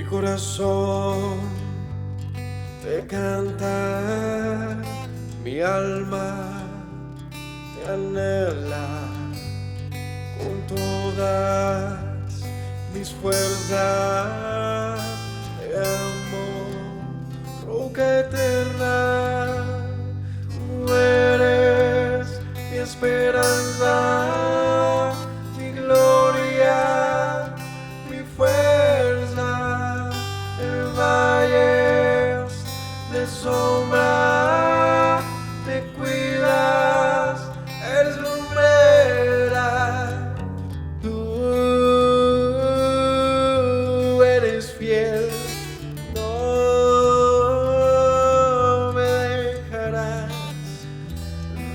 corazón te canta, mi alma te anhela con todas mis fuerzas. Te amo, roca eterna, tú eres mi esperanza, mi gloria, mi fuerza. En valles de sombra te cuidas, eres lumbrera. Tú eres fiel, no me dejarás.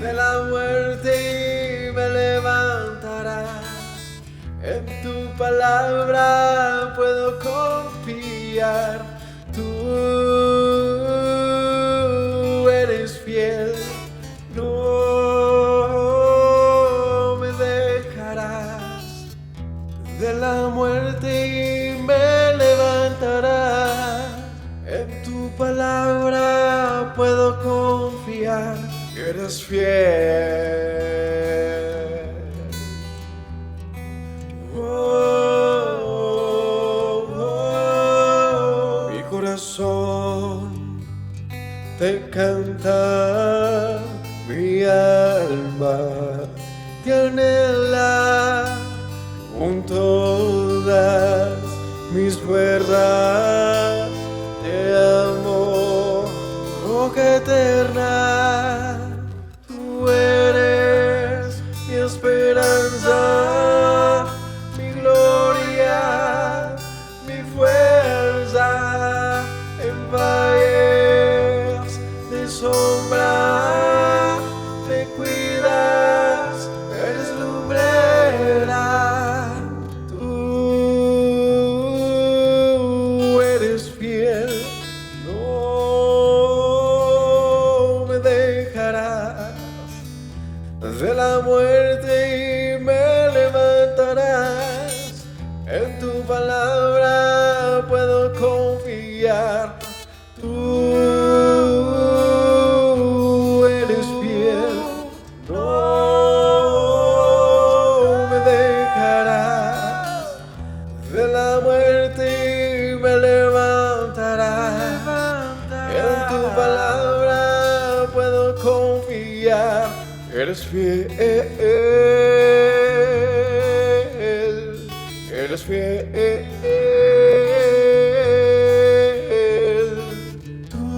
De la muerte y me levantarás. En tu palabra puedo confiar. Tú eres fiel, no me dejarás. De la muerte y me levantarás. En tu palabra puedo confiar. Eres fiel. Mi corazón te canta, mi alma te anhela con todas mis fuerzas. Te amo, roca eterna. Tú eres mi esperanza, mi gloria, mi fuerza. En valles de sombra te cuidas, eres lumbrera. Tú eres fiel, no me dejarás. De la muerte y me levantarás. En tu palabra puedo confiar. Tú eres fiel, no me dejarás. De la muerte y me levantarás. En tu palabra puedo confiar. Eres fiel, eres fiel. Tú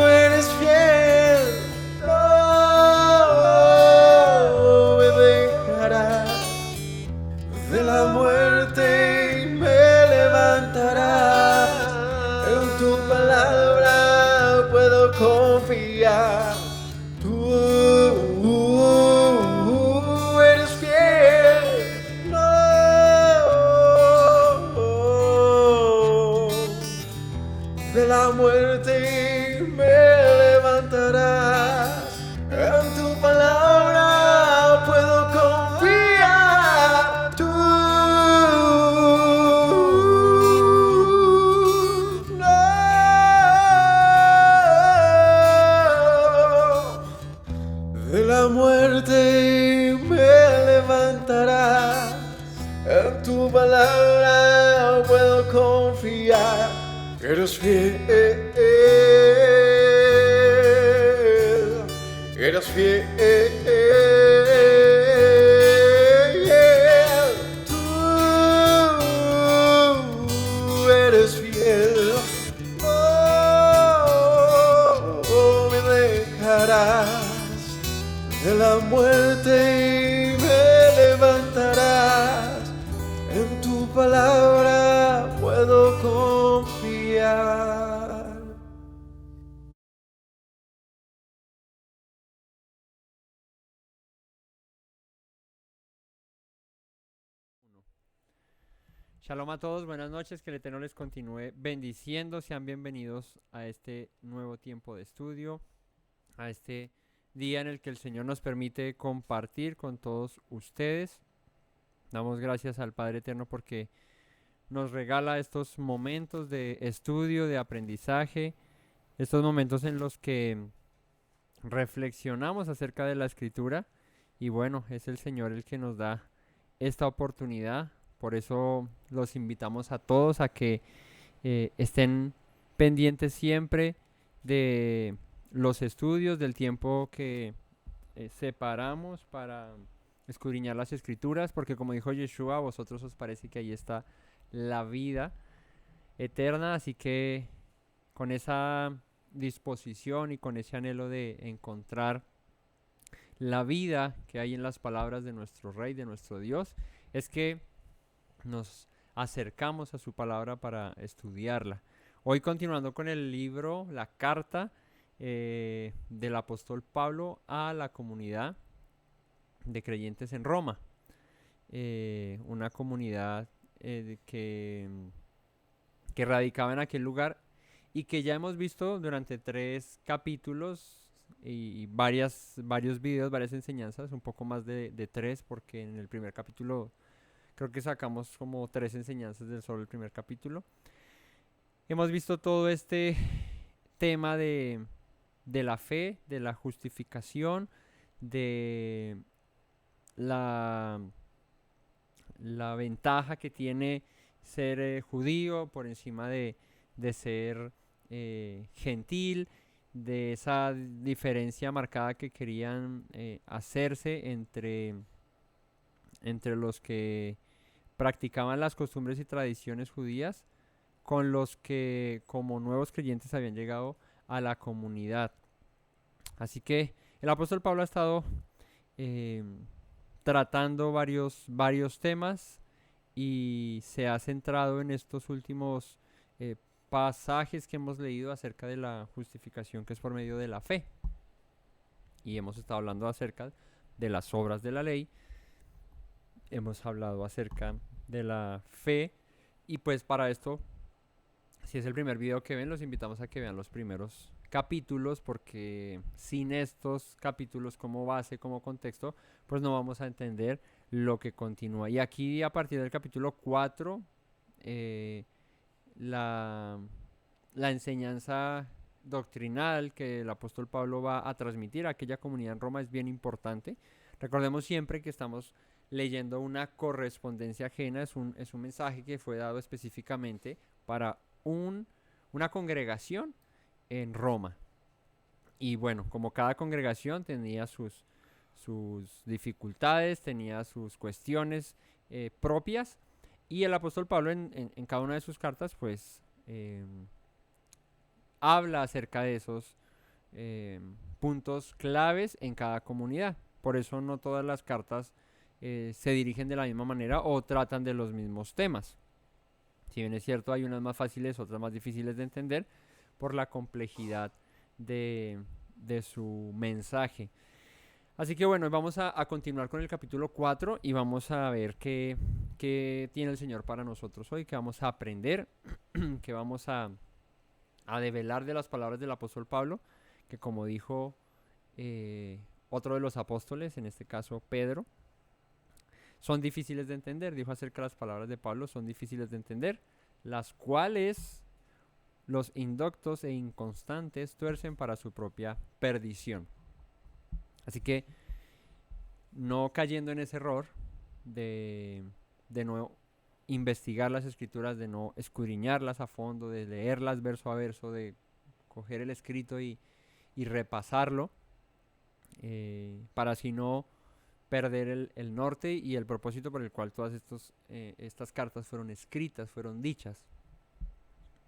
eres fiel, no me dejarás. De la muerte y me levantarás. En tu palabra puedo confiar. Tú eres fiel, no. De la muerte me levantarás. En tu palabra puedo confiar. Tú no. De la muerte me levantarás. En tu palabra puedo confiar. Eres fiel, eres fiel. Tú eres fiel, no me dejarás. De la muerte me levantarás. En tu palabra puedo confiar. Shalom a todos, buenas noches, que el Eterno les continúe bendiciendo. Sean bienvenidos a este nuevo tiempo de estudio, a este día en el que el Señor nos permite compartir con todos ustedes. Damos gracias al Padre Eterno porque nos regala estos momentos de estudio, de aprendizaje, estos momentos en los que reflexionamos acerca de la escritura y bueno, es el Señor el que nos da esta oportunidad. Por eso los invitamos a todos a que estén pendientes siempre de los estudios, del tiempo que separamos para escudriñar las escrituras, porque como dijo Yeshua, a vosotros os parece que ahí está la vida eterna, así que con esa disposición y con ese anhelo de encontrar la vida que hay en las palabras de nuestro Rey, de nuestro Dios, es que nos acercamos a su palabra para estudiarla. Hoy continuando con el libro, la carta del apóstol Pablo a la comunidad de creyentes en Roma, una comunidad que radicaba en aquel lugar y que ya hemos visto durante 3 capítulos y varios videos, varias enseñanzas, un poco más de 3, porque en el primer capítulo creo que sacamos como 3 enseñanzas del solo el primer capítulo. Hemos visto todo este tema de la fe, de la justificación, de la ventaja que tiene ser judío por encima de ser gentil, de esa diferencia marcada que querían hacerse entre los que practicaban las costumbres y tradiciones judías con los que como nuevos creyentes habían llegado a la comunidad. Así que el apóstol Pablo ha estado tratando varios temas y se ha centrado en estos últimos pasajes que hemos leído acerca de la justificación que es por medio de la fe. Y hemos estado hablando acerca de las obras de la ley, hemos hablado acerca de la fe y pues para esto, si es el primer video que ven, los invitamos a que vean los primeros capítulos, porque sin estos capítulos como base, como contexto, pues no vamos a entender lo que continúa. Y aquí a partir del capítulo 4, la enseñanza doctrinal que el apóstol Pablo va a transmitir a aquella comunidad en Roma es bien importante. Recordemos siempre que estamos leyendo una correspondencia ajena, es un mensaje que fue dado específicamente para una congregación en Roma. Y bueno, como cada congregación tenía sus dificultades, tenía sus cuestiones propias, y el apóstol Pablo en cada una de sus cartas pues habla acerca de esos puntos claves en cada comunidad. Por eso no todas las cartas se dirigen de la misma manera o tratan de los mismos temas. Si bien es cierto, hay unas más fáciles, otras más difíciles de entender por la complejidad de su mensaje. Así que bueno, vamos a continuar con el capítulo 4 y vamos a ver qué tiene el Señor para nosotros hoy, qué vamos a aprender, qué vamos a develar de las palabras del apóstol Pablo, que como dijo otro de los apóstoles, en este caso Pedro, son difíciles de entender. Dijo acerca de las palabras de Pablo, son difíciles de entender, las cuales los indoctos e inconstantes tuercen para su propia perdición. Así que no cayendo en ese error de no investigar las escrituras, de no escudriñarlas a fondo, de leerlas verso a verso, de coger el escrito y repasarlo, para así no perder el norte y el propósito por el cual todas estas cartas fueron escritas, fueron dichas.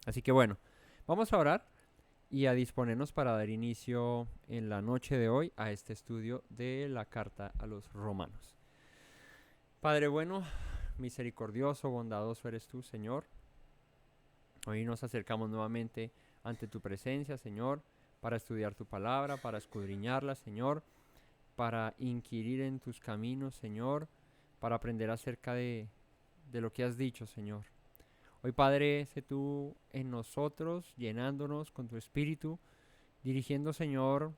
Así que bueno, vamos a orar y a disponernos para dar inicio en la noche de hoy a este estudio de la carta a los romanos. Padre bueno, misericordioso, bondadoso eres tú, Señor. Hoy nos acercamos nuevamente ante tu presencia, Señor, para estudiar tu palabra, para escudriñarla, Señor, para inquirir en tus caminos, Señor, para aprender acerca de lo que has dicho, Señor. Hoy, Padre, sé tú en nosotros, llenándonos con tu Espíritu, dirigiendo, Señor,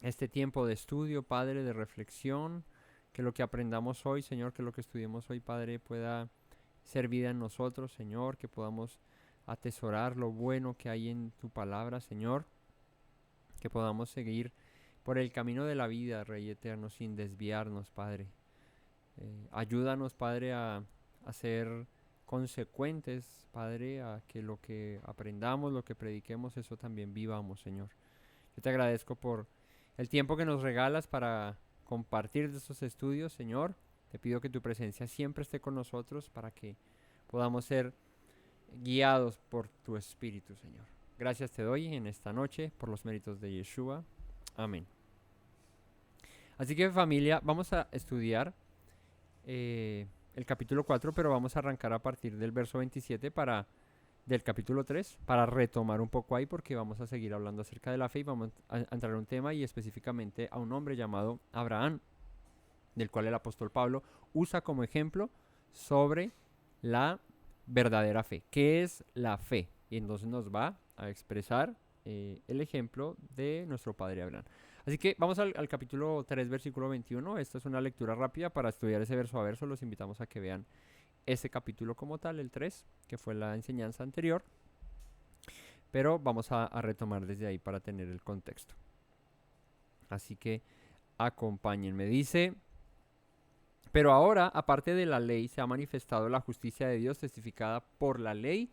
este tiempo de estudio, Padre, de reflexión, que lo que aprendamos hoy, Señor, que lo que estudiemos hoy, Padre, pueda ser vida en nosotros, Señor, que podamos atesorar lo bueno que hay en tu palabra, Señor, que podamos seguir por el camino de la vida, Rey eterno, sin desviarnos, Padre. Ayúdanos, Padre, a ser consecuentes, Padre, a que lo que aprendamos, lo que prediquemos, eso también vivamos, Señor. Yo te agradezco por el tiempo que nos regalas para compartir de estos estudios, Señor. Te pido que tu presencia siempre esté con nosotros para que podamos ser guiados por tu Espíritu, Señor. Gracias te doy en esta noche por los méritos de Yeshua. Amén. Así que, familia, vamos a estudiar el capítulo 4, pero vamos a arrancar a partir del verso 27 del capítulo 3 para retomar un poco ahí, porque vamos a seguir hablando acerca de la fe y vamos a entrar a un tema y específicamente a un hombre llamado Abraham, del cual el apóstol Pablo usa como ejemplo sobre la verdadera fe. ¿Qué es la fe? Y entonces nos va a expresar el ejemplo de nuestro padre Abraham. Así que vamos al capítulo 3, versículo 21. Esta es una lectura rápida para estudiar ese verso a verso. Los invitamos a que vean ese capítulo como tal, el 3, que fue la enseñanza anterior. Pero vamos a retomar desde ahí para tener el contexto. Así que acompáñenme. Dice: pero ahora, aparte de la ley, se ha manifestado la justicia de Dios testificada por la ley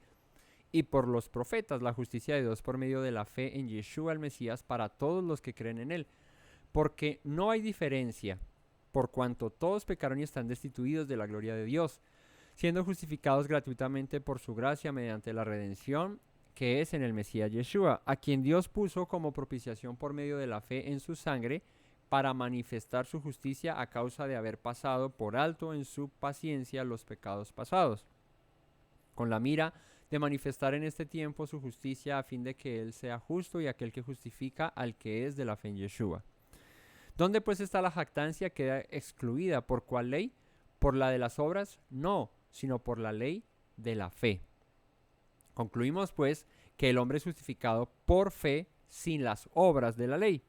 y por los profetas, la justicia de Dios por medio de la fe en Yeshua el Mesías para todos los que creen en él. Porque no hay diferencia, por cuanto todos pecaron y están destituidos de la gloria de Dios, siendo justificados gratuitamente por su gracia mediante la redención que es en el Mesías Yeshua, a quien Dios puso como propiciación por medio de la fe en su sangre, para manifestar su justicia a causa de haber pasado por alto en su paciencia los pecados pasados, con la mira de manifestar en este tiempo su justicia, a fin de que Él sea justo y aquel que justifica al que es de la fe en Yeshua. ¿Dónde pues está la jactancia? Queda excluida. ¿Por cuál ley? ¿Por la de las obras? No, sino por la ley de la fe. Concluimos pues que el hombre es justificado por fe sin las obras de la ley.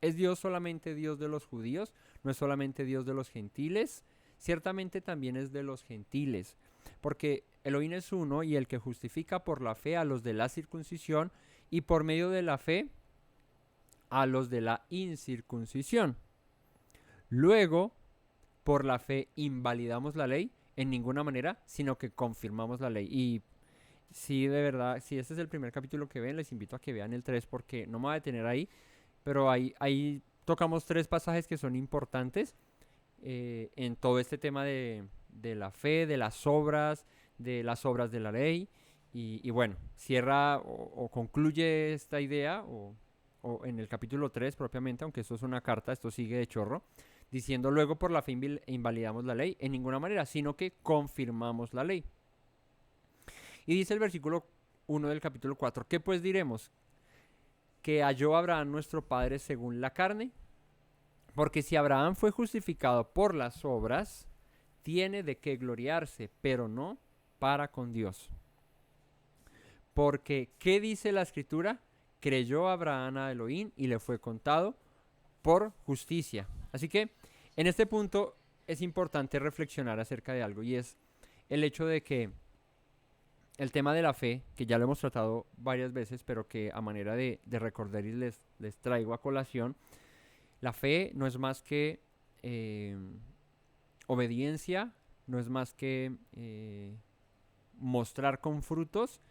¿Es Dios solamente Dios de los judíos? ¿No es solamente Dios de los gentiles? Ciertamente también es de los gentiles, porque Elohim es uno y el que justifica por la fe a los de la circuncisión y por medio de la fe a los de la incircuncisión. Luego, por la fe invalidamos la ley en ninguna manera, sino que confirmamos la ley. Y si de verdad, si este es el primer capítulo que ven, les invito a que vean el 3 porque no me voy a detener ahí. Pero ahí tocamos 3 pasajes que son importantes en todo este tema de la fe, de las obras de la ley. Y bueno, cierra o concluye esta idea o en el capítulo 3 propiamente, aunque esto es una carta, esto sigue de chorro, diciendo: luego por la fe invalidamos la ley en ninguna manera, sino que confirmamos la ley. Y dice el versículo 1 del capítulo 4: ¿qué pues diremos? ¿Que halló Abraham nuestro padre según la carne? Porque si Abraham fue justificado por las obras, tiene de qué gloriarse, pero no para con Dios. Porque, ¿qué dice la Escritura? Creyó Abraham a Elohim y le fue contado por justicia. Así que en este punto es importante reflexionar acerca de algo, y es el hecho de que el tema de la fe, que ya lo hemos tratado varias veces, pero que a manera de recordar y les traigo a colación, la fe no es más que obediencia, no es más que mostrar con frutos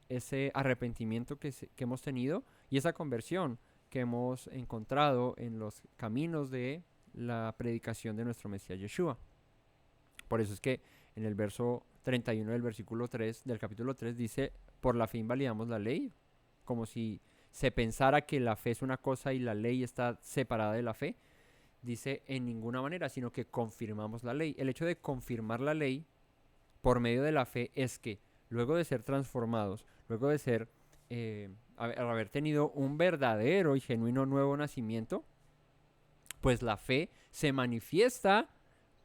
ese arrepentimiento que hemos tenido y esa conversión que hemos encontrado en los caminos de la predicación de nuestro Mesías Yeshua. Por eso es que en el verso 31 del versículo 3 del capítulo 3 dice: por la fe invalidamos la ley, como si se pensara que la fe es una cosa y la ley está separada de la fe. Dice: en ninguna manera, sino que confirmamos la ley. El hecho de confirmar la ley por medio de la fe es que luego de ser transformados, luego de ser haber tenido un verdadero y genuino nuevo nacimiento, pues la fe se manifiesta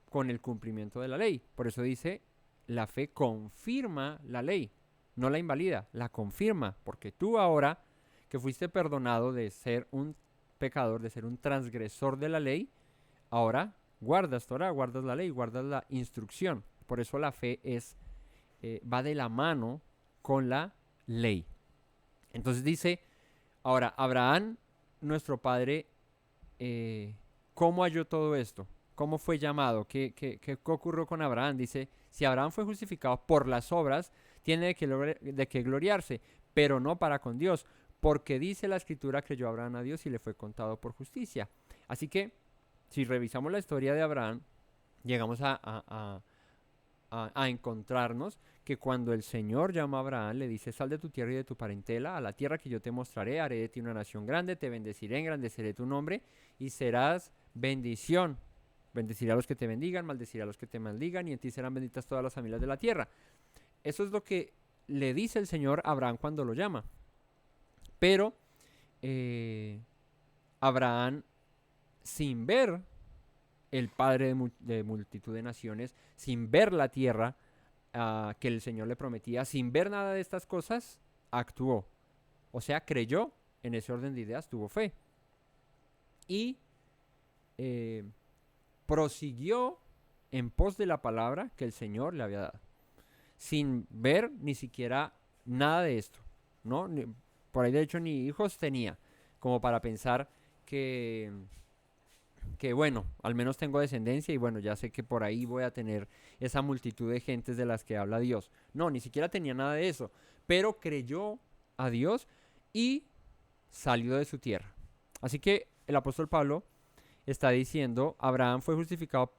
con el cumplimiento de la ley. Por eso dice: la fe confirma la ley, no la invalida, la confirma, porque tú ahora que fuiste perdonado de ser un pecador, de ser un transgresor de la ley, ahora guardas Torah, guardas la ley, guardas la instrucción. Por eso la fe es va de la mano con la ley. Entonces dice, ahora, Abraham, nuestro padre, ¿cómo halló todo esto? ¿Cómo fue llamado? ¿Qué ocurrió con Abraham? Dice, si Abraham fue justificado por las obras, tiene de que gloriarse, pero no para con Dios, porque dice la escritura, creyó Abraham a Dios y le fue contado por justicia. Así que, si revisamos la historia de Abraham, llegamos a encontrarnos que cuando el Señor llama a Abraham, le dice, sal de tu tierra y de tu parentela, a la tierra que yo te mostraré, haré de ti una nación grande, te bendeciré, engrandeceré tu nombre y serás bendición. Bendeciré a los que te bendigan, maldeciré a los que te maldigan, y en ti serán benditas todas las familias de la tierra. Eso es lo que le dice el Señor a Abraham cuando lo llama. Pero Abraham, sin ver el padre de multitud de naciones, sin ver la tierra que el Señor le prometía, sin ver nada de estas cosas, actuó. O sea, creyó en ese orden de ideas, tuvo fe. Y prosiguió en pos de la palabra que el Señor le había dado, sin ver ni siquiera nada de esto, ¿no? Por ahí de hecho ni hijos tenía, como para pensar que bueno, al menos tengo descendencia y bueno, ya sé que por ahí voy a tener esa multitud de gentes de las que habla Dios. No, ni siquiera tenía nada de eso, pero creyó a Dios y salió de su tierra. Así que el apóstol Pablo está diciendo, Abraham fue justificado,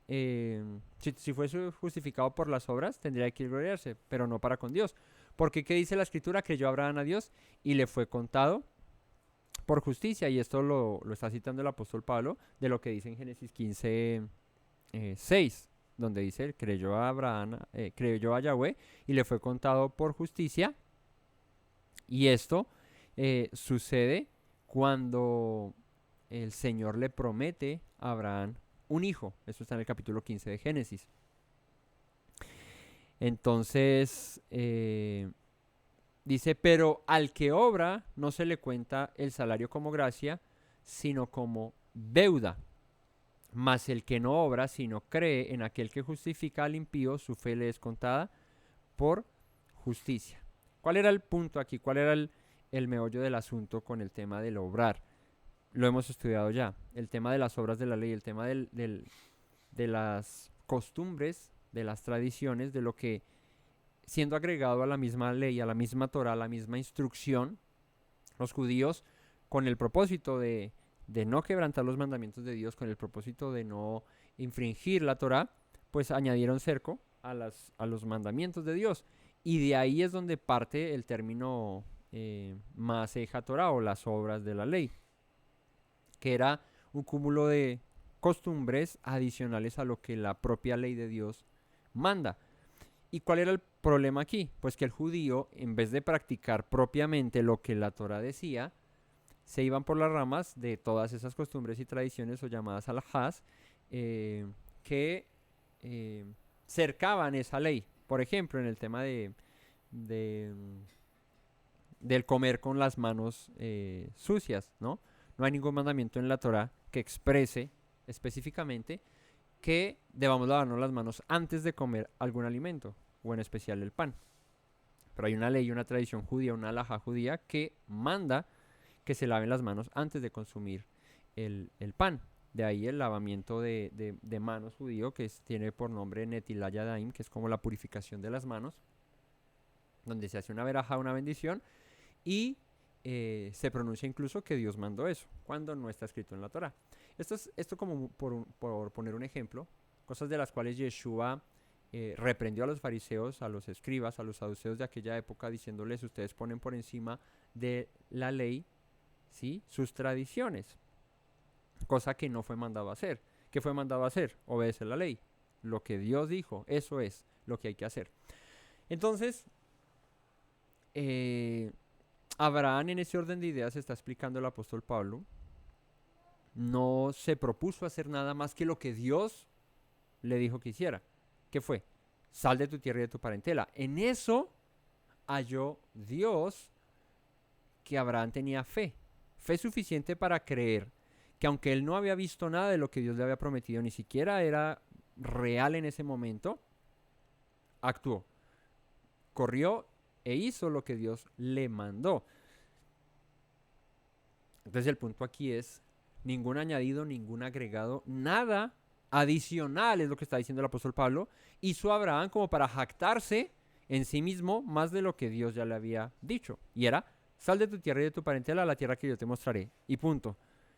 si fuese justificado por las obras, tendría que gloriarse, pero no para con Dios. Porque ¿qué dice la escritura? Creyó Abraham a Dios y le fue contado por justicia. Y esto lo está citando el apóstol Pablo de lo que dice en Génesis 15, 6, donde dice, creyó a Abraham, creyó a Yahweh y le fue contado por justicia. Y esto sucede cuando el Señor le promete a Abraham un hijo. Eso está en el capítulo 15 de Génesis. Entonces, dice, pero al que obra no se le cuenta el salario como gracia, sino como deuda. Mas el que no obra, sino cree en aquel que justifica al impío, su fe le es contada por justicia. ¿Cuál era el punto aquí? ¿Cuál era el meollo del asunto con el tema del obrar? Lo hemos estudiado ya. El tema de las obras de la ley, el tema de las costumbres, de las tradiciones, de lo que siendo agregado a la misma ley, a la misma Torah, a la misma instrucción, los judíos, con el propósito de no quebrantar los mandamientos de Dios, con el propósito de no infringir la Torah, pues añadieron cerco a los mandamientos de Dios. Y de ahí es donde parte el término Maaseja Torah o las obras de la ley, que era un cúmulo de costumbres adicionales a lo que la propia ley de Dios manda. ¿Y cuál era el problema aquí? Pues que el judío, en vez de practicar propiamente lo que la Torah decía, se iban por las ramas de todas esas costumbres y tradiciones o llamadas alajás que cercaban esa ley. Por ejemplo, en el tema del comer con las manos sucias, ¿no? No hay ningún mandamiento en la Torah que exprese específicamente que debamos lavarnos las manos antes de comer algún alimento, o en especial el pan. Pero hay una ley, una tradición judía, una halajá judía que manda que se laven las manos antes de consumir el pan. De ahí el lavamiento de manos judío, que tiene por nombre Netilat Yadayim, que es como la purificación de las manos, donde se hace una verajá, una bendición, y se pronuncia incluso que Dios mandó eso, cuando no está escrito en la Torah. Esto como por poner un ejemplo, cosas de las cuales Yeshua reprendió a los fariseos, a los escribas, a los saduceos de aquella época, diciéndoles, ustedes ponen por encima de la ley, ¿sí?, sus tradiciones, cosa que no fue mandado a hacer. ¿Qué fue mandado a hacer? Obedecer la ley. Lo que Dios dijo, eso es lo que hay que hacer. Entonces, Abraham, en ese orden de ideas, está explicando el apóstol Pablo, no se propuso hacer nada más que lo que Dios le dijo que hiciera. ¿Qué fue? Sal de tu tierra y de tu parentela. En eso halló Dios que Abraham tenía fe. Fe suficiente para creer que aunque él no había visto nada de lo que Dios le había prometido, ni siquiera era real en ese momento, actuó. corrió e hizo lo que Dios le mandó. Entonces el punto aquí es ningún añadido, ningún agregado, nada adicional es lo que está diciendo el apóstol Pablo. Hizo Abraham como para jactarse en sí mismo más de lo que Dios ya le había dicho. Y era, sal de tu tierra y de tu parentela a la tierra que yo te mostraré. Y punto.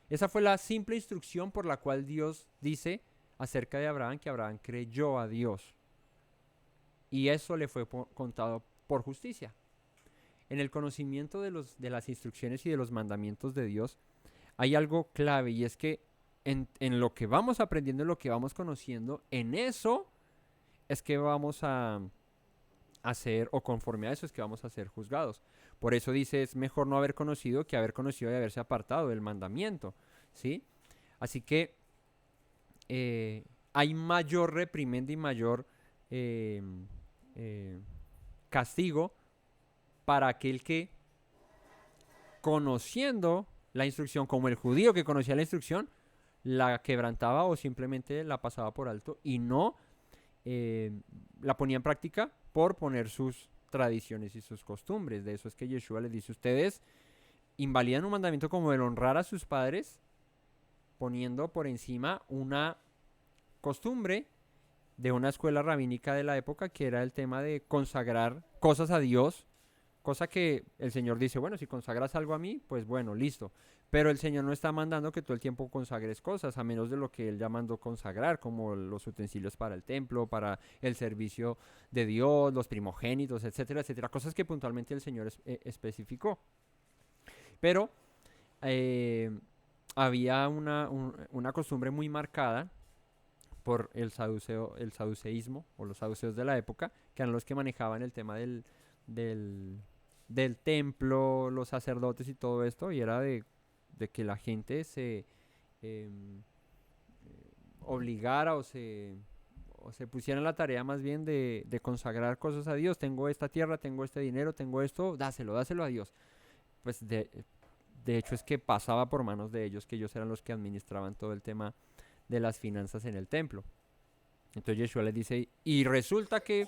Esa fue la simple instrucción por la cual Dios dice acerca de Abraham que Abraham creyó a Dios. Y eso le fue contado por justicia. En el conocimiento de las instrucciones y de los mandamientos de Dios hay algo clave, y es que en lo que vamos aprendiendo, en lo que vamos conociendo, en eso es que vamos a ser, o conforme a eso es que vamos a ser juzgados. Por eso dice, es mejor no haber conocido que haber conocido y haberse apartado del mandamiento, ¿sí? Así que hay mayor reprimenda y mayor castigo para aquel que, conociendo la instrucción, como el judío que conocía la instrucción, la quebrantaba o simplemente la pasaba por alto y no la ponía en práctica por poner sus tradiciones y sus costumbres. De eso es que Yeshua les dice, ustedes invalidan un mandamiento como el honrar a sus padres, poniendo por encima una costumbre de una escuela rabínica de la época, que era el tema de consagrar cosas a Dios, cosa que el Señor dice, bueno, si consagras algo a mí, pues bueno, listo. Pero el Señor no está mandando que todo el tiempo consagres cosas, a menos de lo que Él ya mandó consagrar, como los utensilios para el templo, para el servicio de Dios, los primogénitos, etcétera, etcétera. Cosas que puntualmente el Señor especificó. Pero había una costumbre muy marcada por el saduceísmo, o los saduceos de la época, que eran los que manejaban el tema del templo, los sacerdotes y todo esto, y era de que la gente se obligara o se pusiera en la tarea más bien de consagrar cosas a Dios. Tengo esta tierra, tengo este dinero, tengo esto, dáselo a Dios. Pues de hecho es que pasaba por manos de ellos, que ellos eran los que administraban todo el tema de las finanzas en el templo. Entonces Yeshua les dice, y resulta que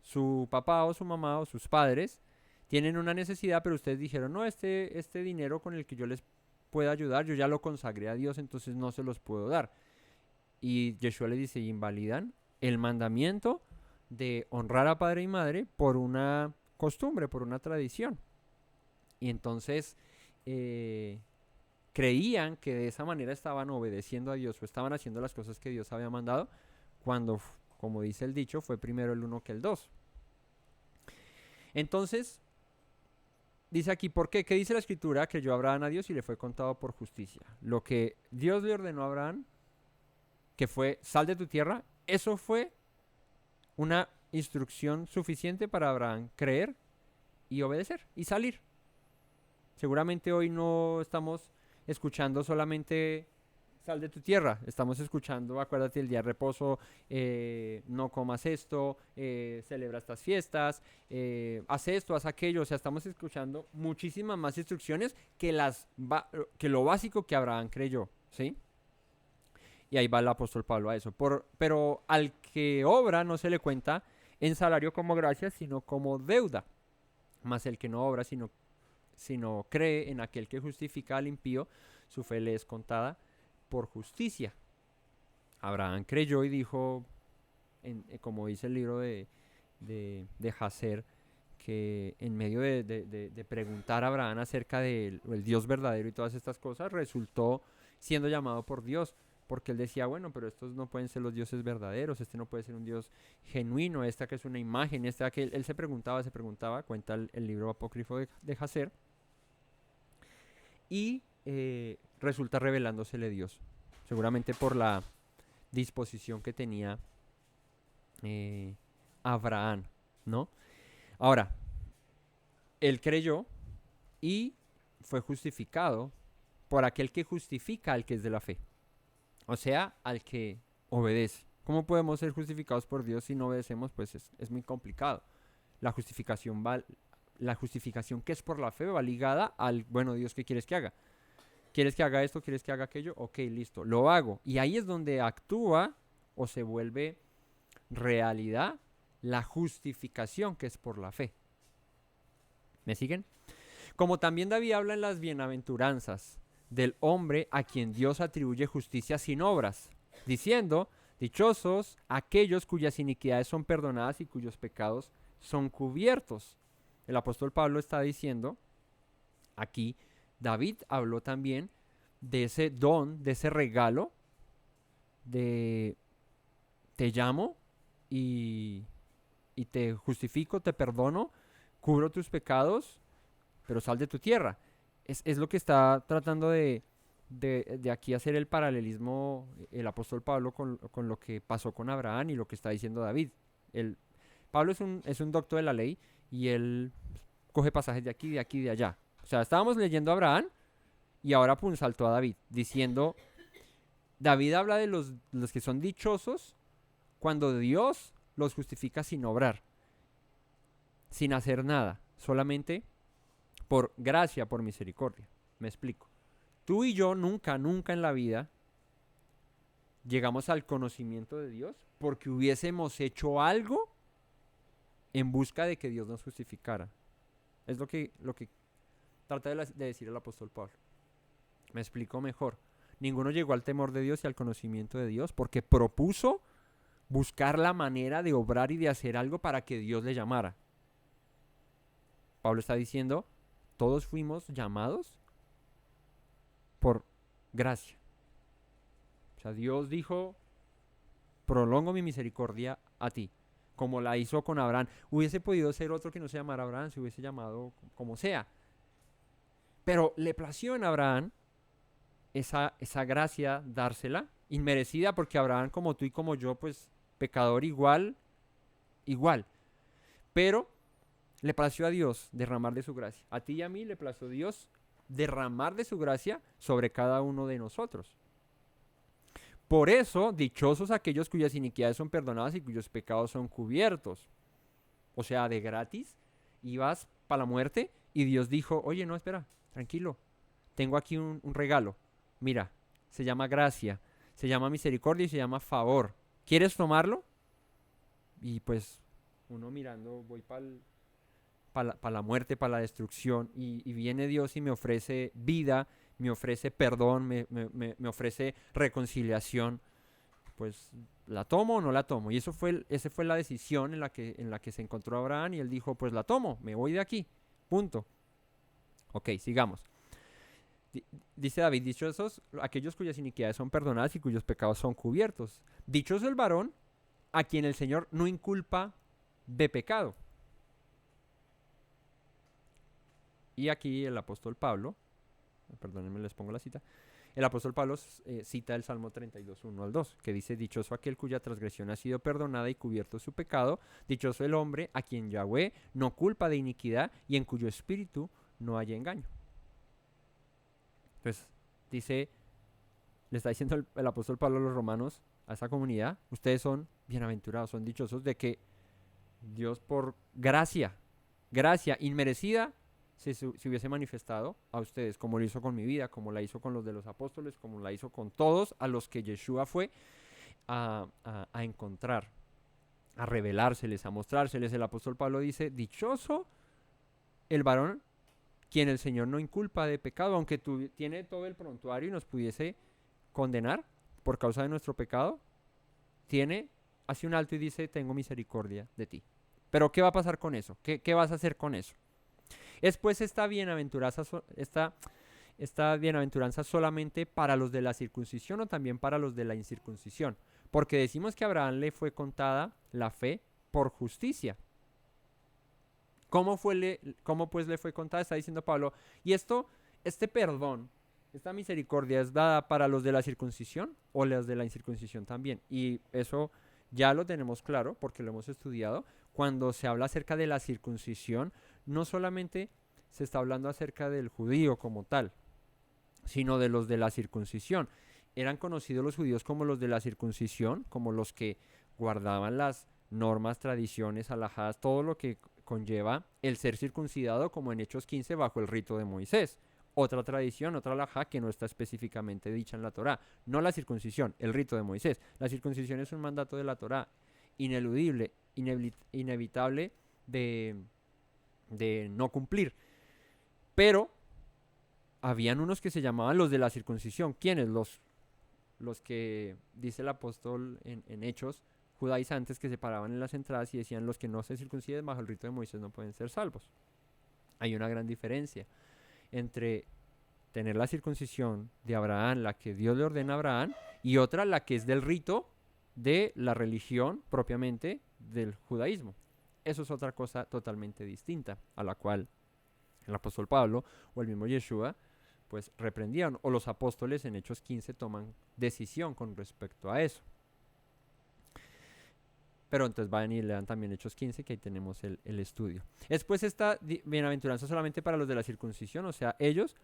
su papá o su mamá o sus padres tienen una necesidad, pero ustedes dijeron, no, este dinero con el que yo les pueda ayudar, yo ya lo consagré a Dios, entonces no se los puedo dar. Y Yeshua les dice, invalidan el mandamiento de honrar a padre y madre por una costumbre, por una tradición. Y entonces creían que de esa manera estaban obedeciendo a Dios o estaban haciendo las cosas que Dios había mandado, cuando, como dice el dicho, fue primero el uno que el dos. Entonces, dice aquí, ¿por qué? ¿Qué dice la escritura? Creyó Abraham a Dios y le fue contado por justicia. Lo que Dios le ordenó a Abraham, que fue, sal de tu tierra, eso fue una instrucción suficiente para Abraham creer y obedecer y salir. Seguramente hoy no estamos escuchando solamente sal de tu tierra, estamos escuchando, acuérdate el día de reposo, no comas esto, celebra estas fiestas, haz esto, haz aquello. O sea, estamos escuchando muchísimas más instrucciones que lo básico que Abraham creyó, ¿sí? Y ahí va el apóstol Pablo a eso. Pero al que obra no se le cuenta en salario como gracia, sino como deuda. Mas el que no obra, sino cree en aquel que justifica al impío, su fe le es contada por justicia. Abraham creyó y dijo, como dice el libro de Hazer, que en medio de preguntar a Abraham acerca del Dios verdadero y todas estas cosas, resultó siendo llamado por Dios, porque él decía, bueno, pero estos no pueden ser los dioses verdaderos, este no puede ser un Dios genuino, esta que es una imagen, esta que él se preguntaba, cuenta el libro apócrifo de Hazer, y resulta revelándosele Dios, seguramente por la disposición que tenía Abraham, ¿no? Ahora, él creyó y fue justificado por aquel que justifica al que es de la fe, o sea, al que obedece. ¿Cómo podemos ser justificados por Dios si no obedecemos? Pues es muy complicado. La justificación que es por la fe va ligada al, bueno, Dios, ¿qué quieres que haga? ¿Quieres que haga esto? ¿Quieres que haga aquello? Ok, listo, lo hago. Y ahí es donde actúa o se vuelve realidad la justificación que es por la fe. ¿Me siguen? Como también David habla en las bienaventuranzas del hombre a quien Dios atribuye justicia sin obras, diciendo, dichosos aquellos cuyas iniquidades son perdonadas y cuyos pecados son cubiertos. El apóstol Pablo está diciendo, aquí David habló también de ese don, de ese regalo, de te llamo y te justifico, te perdono, cubro tus pecados, pero sal de tu tierra. Es lo que está tratando de aquí hacer el paralelismo el apóstol Pablo con lo que pasó con Abraham y lo que está diciendo David. Pablo es un doctor de la ley y él coge pasajes de aquí, de aquí, de allá. O sea, estábamos leyendo a Abraham y ahora pum, saltó a David, diciendo, David habla de los que son dichosos cuando Dios los justifica sin obrar, sin hacer nada, solamente por gracia, por misericordia. Me explico. Tú y yo nunca en la vida llegamos al conocimiento de Dios porque hubiésemos hecho algo en busca de que Dios nos justificara. Es lo que trata de decir el apóstol Pablo. Me explico mejor. Ninguno llegó al temor de Dios y al conocimiento de Dios porque propuso buscar la manera de obrar y de hacer algo para que Dios le llamara. Pablo está diciendo, todos fuimos llamados por gracia. O sea, Dios dijo, prolongo mi misericordia a ti, como la hizo con Abraham. Hubiese podido ser otro que no se llamara Abraham, se hubiese llamado como sea. Pero le plació en Abraham esa gracia dársela, inmerecida, porque Abraham, como tú y como yo, pues pecador igual. Pero le plació a Dios derramar de su gracia. A ti y a mí le plació Dios derramar de su gracia sobre cada uno de nosotros. Por eso, dichosos aquellos cuyas iniquidades son perdonadas y cuyos pecados son cubiertos. O sea, de gratis, ibas para la muerte y Dios dijo, oye, no, espera, tranquilo, tengo aquí un regalo. Mira, se llama gracia, se llama misericordia y se llama favor. ¿Quieres tomarlo? Y pues uno mirando, voy para la muerte, para la destrucción, y viene Dios y me ofrece vida, me ofrece perdón, me ofrece reconciliación, pues ¿la tomo o no la tomo? Y esa fue la decisión en la que se encontró Abraham y él dijo, pues la tomo, me voy de aquí, punto. Ok, sigamos. Dice David, dichosos aquellos cuyas iniquidades son perdonadas y cuyos pecados son cubiertos. Dichoso el varón a quien el Señor no inculpa de pecado. Y aquí el apóstol Pablo, perdónenme, les pongo la cita. El apóstol Pablo cita el Salmo 32, 1 al 2, que dice, dichoso aquel cuya transgresión ha sido perdonada y cubierto su pecado, dichoso el hombre a quien Yahweh no culpa de iniquidad y en cuyo espíritu no haya engaño. Entonces, le está diciendo el apóstol Pablo a los romanos, a esa comunidad, ustedes son bienaventurados, son dichosos de que Dios por gracia inmerecida, se hubiese manifestado a ustedes, como lo hizo con mi vida, como la hizo con los de los apóstoles, como la hizo con todos a los que Yeshua fue a encontrar, a revelárseles, a mostrárseles. El apóstol Pablo dice, dichoso el varón quien el Señor no inculpa de pecado, aunque tiene todo el prontuario y nos pudiese condenar por causa de nuestro pecado, hace un alto y dice, tengo misericordia de ti. Pero ¿qué va a pasar con eso? ¿Qué vas a hacer con eso? Es pues esta bienaventuranza solamente para los de la circuncisión o también para los de la incircuncisión. Porque decimos que a Abraham le fue contada la fe por justicia. ¿Cómo pues le fue contada? Está diciendo Pablo. Y este perdón, esta misericordia es dada para los de la circuncisión o los de la incircuncisión también. Y eso ya lo tenemos claro porque lo hemos estudiado. Cuando se habla acerca de la circuncisión, no solamente se está hablando acerca del judío como tal, sino de los de la circuncisión. Eran conocidos los judíos como los de la circuncisión, como los que guardaban las normas, tradiciones, alajás, todo lo que conlleva el ser circuncidado, como en Hechos 15 bajo el rito de Moisés. Otra tradición, otra alajá que no está específicamente dicha en la Torá. No la circuncisión, el rito de Moisés. La circuncisión es un mandato de la Torá ineludible, inevitable de no cumplir. Pero habían unos que se llamaban los de la circuncisión. ¿Quiénes? Los que dice el apóstol en Hechos, judaizantes, que se paraban en las entradas y decían: los que no se circunciden bajo el rito de Moisés no pueden ser salvos. Hay una gran diferencia entre tener la circuncisión de Abraham, la que Dios le ordena a Abraham, y otra, la que es del rito de la religión propiamente del judaísmo. Eso es otra cosa totalmente distinta, a la cual el apóstol Pablo o el mismo Yeshua pues reprendían, o los apóstoles en Hechos 15 toman decisión con respecto a eso. Pero entonces vayan y lean también Hechos 15, que ahí tenemos el estudio. Después esta bienaventuranza solamente para los de la circuncisión, o sea, ellos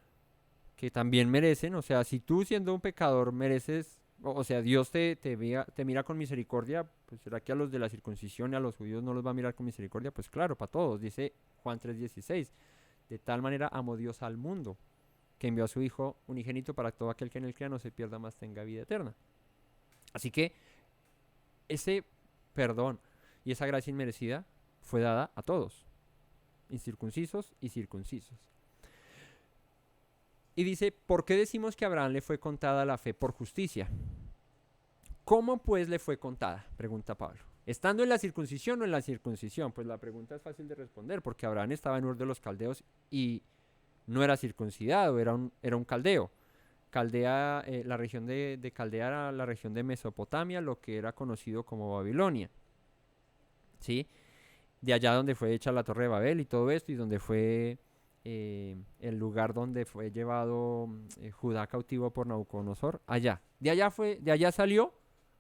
que también merecen, o sea, si tú siendo un pecador mereces, o sea, Dios te mira con misericordia, pues ¿será que a los de la circuncisión y a los judíos no los va a mirar con misericordia? Pues claro, para todos, dice Juan 3:16, de tal manera amó Dios al mundo, que envió a su Hijo unigénito para todo aquel que en él crea no se pierda, más tenga vida eterna. Así que ese perdón y esa gracia inmerecida fue dada a todos, incircuncisos y circuncisos. Y dice: ¿por qué decimos que a Abraham le fue contada la fe por justicia? ¿Cómo pues le fue contada?, pregunta Pablo. ¿Estando en la circuncisión o en la circuncisión? Pues la pregunta es fácil de responder, porque Abraham estaba en Ur de los Caldeos y no era circuncidado, era un caldeo. Caldea, la región de Caldea era la región de Mesopotamia, lo que era conocido como Babilonia, ¿sí? De allá donde fue hecha la Torre de Babel y todo esto, y donde fue el lugar donde fue llevado Judá cautivo por Nabucodonosor, allá. De allá salió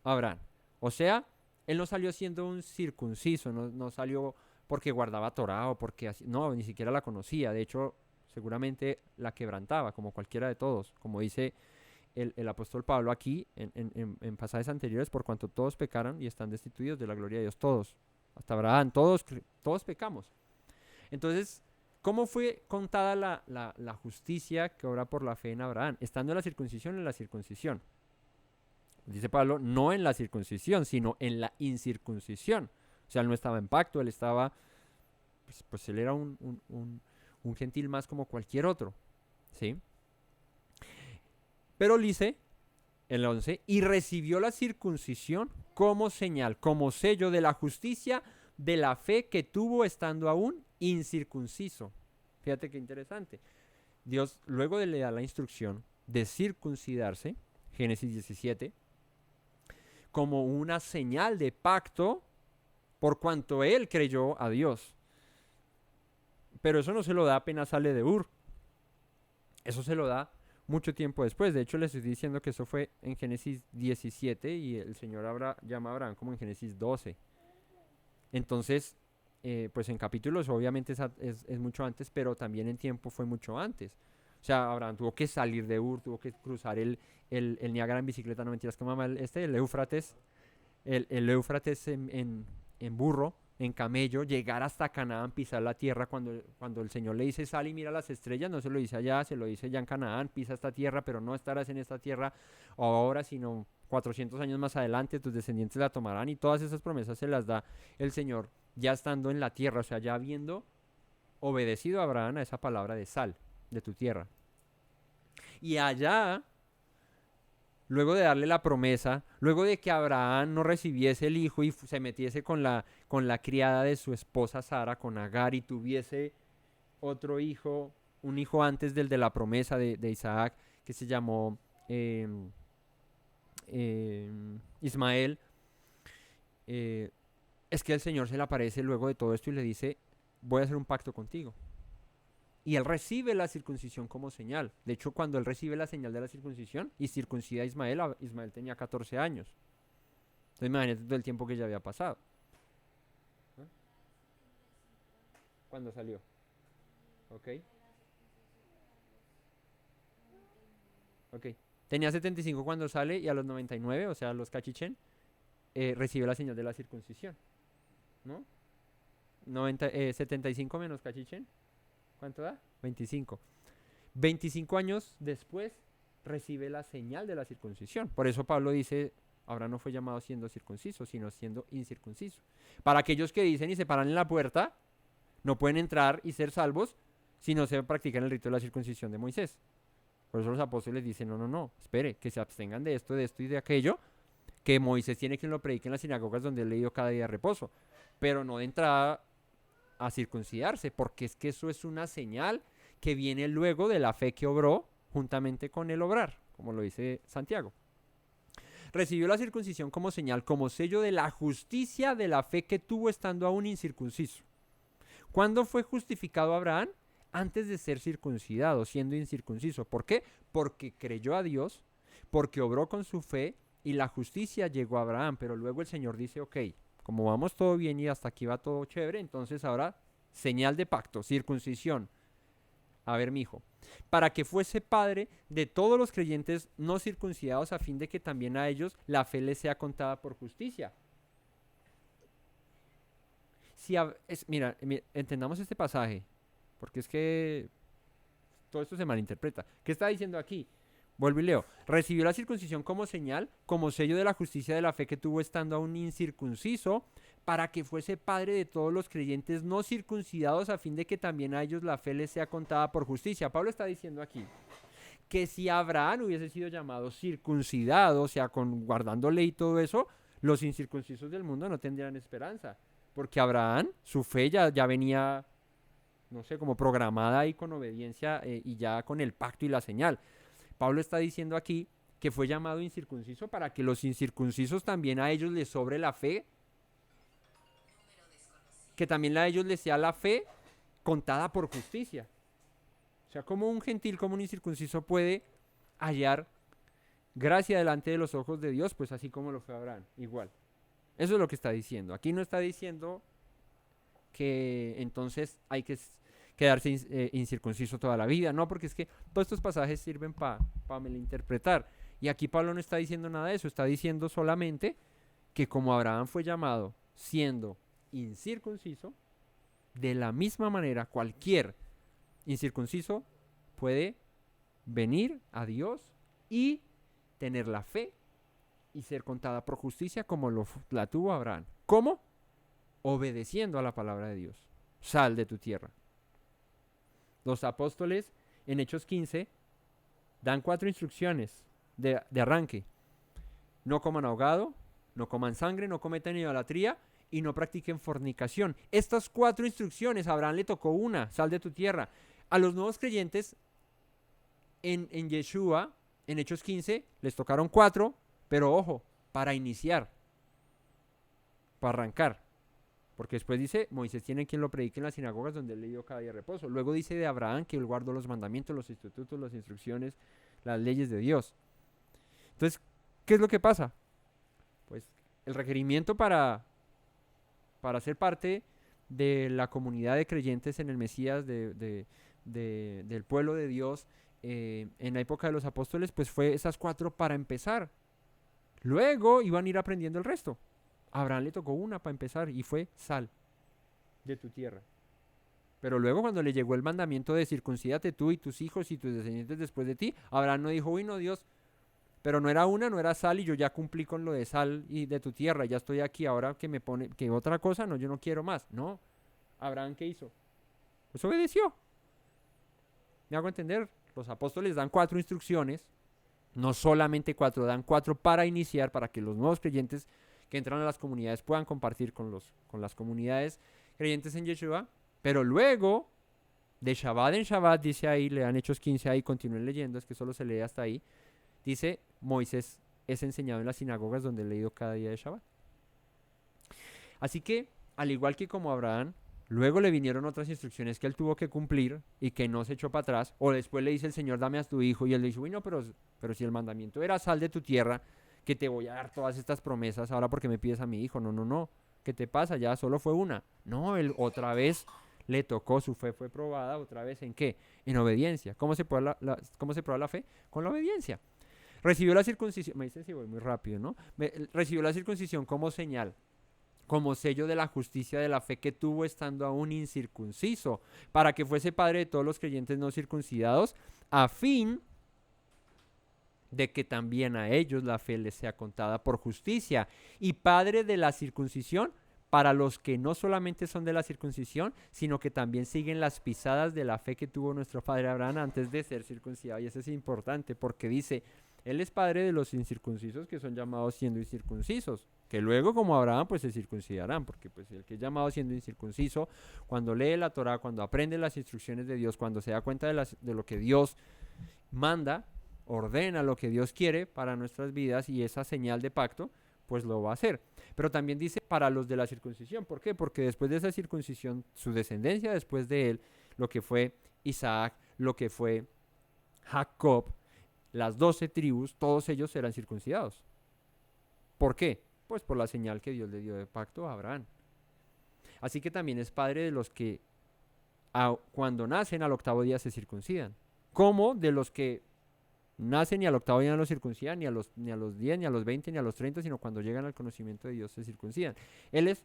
Abraham. O sea, él no salió siendo un circunciso, no salió porque guardaba Torá o porque no, ni siquiera la conocía. De hecho, seguramente la quebrantaba, como cualquiera de todos, como dice el apóstol Pablo aquí en pasajes anteriores: por cuanto todos pecaron y están destituidos de la gloria de Dios, todos, hasta Abraham, todos pecamos. Entonces, ¿cómo fue contada la justicia que obra por la fe en Abraham? Estando en la circuncisión, dice Pablo, no en la circuncisión, sino en la incircuncisión. O sea, él no estaba en pacto, él estaba, pues él era un gentil más como cualquier otro, ¿sí? Pero dice, el 11, y recibió la circuncisión como señal, como sello de la justicia de la fe que tuvo estando aún incircunciso. Fíjate qué interesante. Dios luego le da la instrucción de circuncidarse, Génesis 17, como una señal de pacto por cuanto él creyó a Dios. Pero eso no se lo da apenas sale de Ur. Eso se lo da mucho tiempo después. De hecho, les estoy diciendo que eso fue en Génesis 17 y el Señor llama a Abraham como en Génesis 12. Entonces, pues en capítulos obviamente es mucho antes, pero también en tiempo fue mucho antes. O sea, Abraham tuvo que salir de Ur, tuvo que cruzar el Niágara en bicicleta, no mentiras, ¿cómo se llama el Éufrates? El Éufrates en burro, en camello, llegar hasta Canaán, pisar la tierra. Cuando el Señor le dice sal y mira las estrellas, no se lo dice allá, se lo dice ya en Canaán: pisa esta tierra, pero no estarás en esta tierra ahora, sino 400 años más adelante, tus descendientes la tomarán. Y todas esas promesas se las da el Señor ya estando en la tierra, o sea, ya habiendo obedecido a Abraham a esa palabra de sal de tu tierra. Y allá, luego de darle la promesa, luego de que Abraham no recibiese el hijo y se metiese con la criada de su esposa Sara, con Agar, y tuviese otro hijo, un hijo antes del de la promesa de Isaac, que se llamó Ismael, es que el Señor se le aparece luego de todo esto y le dice: voy a hacer un pacto contigo. Y él recibe la circuncisión como señal. De hecho, cuando él recibe la señal de la circuncisión y circuncida a Ismael tenía 14 años. Entonces imagínate todo el tiempo que ya había pasado. ¿Eh? ¿Cuándo salió? Ok. Ok. Tenía 75 cuando sale, y a los 99, o sea, los cachichen, recibe la señal de la circuncisión. ¿No? 75 menos cachichen, ¿cuánto da? 25. 25 años después recibe la señal de la circuncisión. Por eso Pablo dice Abraham no fue llamado siendo circunciso, sino siendo incircunciso. Para aquellos que dicen y se paran en la puerta, no pueden entrar y ser salvos si no se practican el rito de la circuncisión de Moisés. Por eso los apóstoles dicen, no, espere, que se abstengan de esto y de aquello, que Moisés tiene quien lo predique en las sinagogas donde él le dio cada día de reposo, pero no de entrada a circuncidarse, porque es que eso es una señal que viene luego de la fe que obró juntamente con el obrar, como lo dice Santiago. Recibió la circuncisión como señal, como sello de la justicia de la fe que tuvo estando aún incircunciso. ¿Cuándo fue justificado Abraham? Antes de ser circuncidado, siendo incircunciso. ¿Por qué? Porque creyó a Dios, porque obró con su fe y la justicia llegó a Abraham. Pero luego el Señor dice, ok, como vamos todo bien y hasta aquí va todo chévere, entonces ahora señal de pacto, circuncisión. A ver, mijo, para que fuese padre de todos los creyentes no circuncidados, a fin de que también a ellos la fe les sea contada por justicia. Mira, entendamos este pasaje, porque es que todo esto se malinterpreta. ¿Qué está diciendo aquí? Vuelvo y leo. Recibió la circuncisión como señal, como sello de la justicia de la fe que tuvo estando aún incircunciso, para que fuese padre de todos los creyentes no circuncidados, a fin de que también a ellos la fe les sea contada por justicia. Pablo está diciendo aquí que si Abraham hubiese sido llamado circuncidado, o sea, guardando ley y todo eso, los incircuncisos del mundo no tendrían esperanza. Porque Abraham, su fe ya venía, no sé, como programada ahí con obediencia y ya con el pacto y la señal. Pablo está diciendo aquí que fue llamado incircunciso para que los incircuncisos también a ellos les sobre la fe, que también a ellos les sea la fe contada por justicia. O sea, como un gentil, como un incircunciso puede hallar gracia delante de los ojos de Dios, pues así como lo fue Abraham, igual. Eso es lo que está diciendo. Aquí no está diciendo que entonces hay que quedarse incircunciso toda la vida. No, porque es que todos estos pasajes sirven para malinterpretar. Y aquí Pablo no está diciendo nada de eso. Está diciendo solamente que como Abraham fue llamado siendo incircunciso, de la misma manera cualquier incircunciso puede venir a Dios y tener la fe y ser contada por justicia como la tuvo Abraham. ¿Cómo? Obedeciendo a la palabra de Dios. Sal de tu tierra. Los apóstoles en Hechos 15 dan 4 instrucciones de arranque. No coman ahogado, no coman sangre, no cometan idolatría y no practiquen fornicación. Estas 4 instrucciones, a Abraham le tocó una, sal de tu tierra. A los nuevos creyentes en Yeshua, en Hechos 15, les tocaron 4, pero ojo, para iniciar, para arrancar. Porque después dice, Moisés tiene quien lo predique en las sinagogas donde él le dio cada día reposo. Luego dice de Abraham que él guardó los mandamientos, los estatutos, las instrucciones, las leyes de Dios. Entonces, ¿qué es lo que pasa? Pues el requerimiento para ser parte de la comunidad de creyentes en el Mesías, del pueblo de Dios, en la época de los apóstoles, pues fue esas 4 para empezar. Luego iban a ir aprendiendo el resto. A Abraham le tocó una para empezar y fue sal de tu tierra. Pero luego cuando le llegó el mandamiento de circuncídate tú y tus hijos y tus descendientes después de ti, Abraham no dijo, uy no Dios, pero no era una, no era sal y yo ya cumplí con lo de sal y de tu tierra, ya estoy aquí, ahora que me pone, que otra cosa, no, yo no quiero más. No, Abraham ¿qué hizo? Pues obedeció. ¿Me hago entender? Los apóstoles dan 4 instrucciones, no solamente 4, dan 4 para iniciar, para que los nuevos creyentes que entran a las comunidades puedan compartir con las comunidades creyentes en Yeshua, pero luego, de Shabbat en Shabbat, dice ahí, lean Hechos 15 ahí, continúen leyendo, es que solo se lee hasta ahí, dice, Moisés es enseñado en las sinagogas donde he leído cada día de Shabbat. Así que, al igual que como Abraham, luego le vinieron otras instrucciones que él tuvo que cumplir y que no se echó para atrás, o después le dice el Señor, dame a tu hijo, y él le dice, uy, no, pero si el mandamiento era sal de tu tierra, que te voy a dar todas estas promesas ahora porque me pides a mi hijo. No, ¿qué te pasa? Ya solo fue una. No, él otra vez le tocó, su fe fue probada, otra vez ¿en qué? En obediencia. ¿Cómo se prueba la fe? Con la obediencia. Recibió la circuncisión, me dicen si voy muy rápido, ¿no? Recibió la circuncisión como señal, como sello de la justicia de la fe que tuvo estando aún incircunciso, para que fuese padre de todos los creyentes no circuncidados, a fin de que también a ellos la fe les sea contada por justicia, y padre de la circuncisión para los que no solamente son de la circuncisión, sino que también siguen las pisadas de la fe que tuvo nuestro padre Abraham antes de ser circuncidado. Y eso es importante porque dice, él es padre de los incircuncisos que son llamados siendo incircuncisos, que luego como Abraham pues se circuncidarán, porque pues el que es llamado siendo incircunciso, cuando lee la Torá, cuando aprende las instrucciones de Dios, cuando se da cuenta de lo que Dios manda, ordena lo que Dios quiere para nuestras vidas y esa señal de pacto, pues lo va a hacer. Pero también dice para los de la circuncisión. ¿Por qué? Porque después de esa circuncisión, su descendencia después de él, lo que fue Isaac, lo que fue Jacob, las 12 tribus, todos ellos serán circuncidados. ¿Por qué? Pues por la señal que Dios le dio de pacto a Abraham. Así que también es padre de los que cuando nacen al octavo día se circuncidan. Como de los que nacen y al octavo día no los circuncidan, ni a los 10, ni a los 20, ni a los 30, sino cuando llegan al conocimiento de Dios se circuncidan. Él es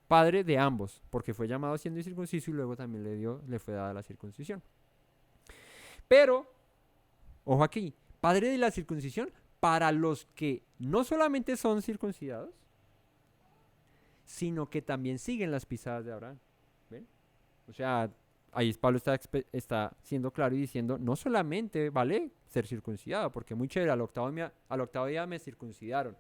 padre de ambos, porque fue llamado siendo incircunciso y luego también le fue dada la circuncisión. Pero, ojo aquí, padre de la circuncisión para los que no solamente son circuncidados, sino que también siguen las pisadas de Abraham. ¿Ven? O sea, ahí Pablo está siendo claro y diciendo, no solamente vale ser circuncidado, porque muy chévere, al octavo día me circuncidaron.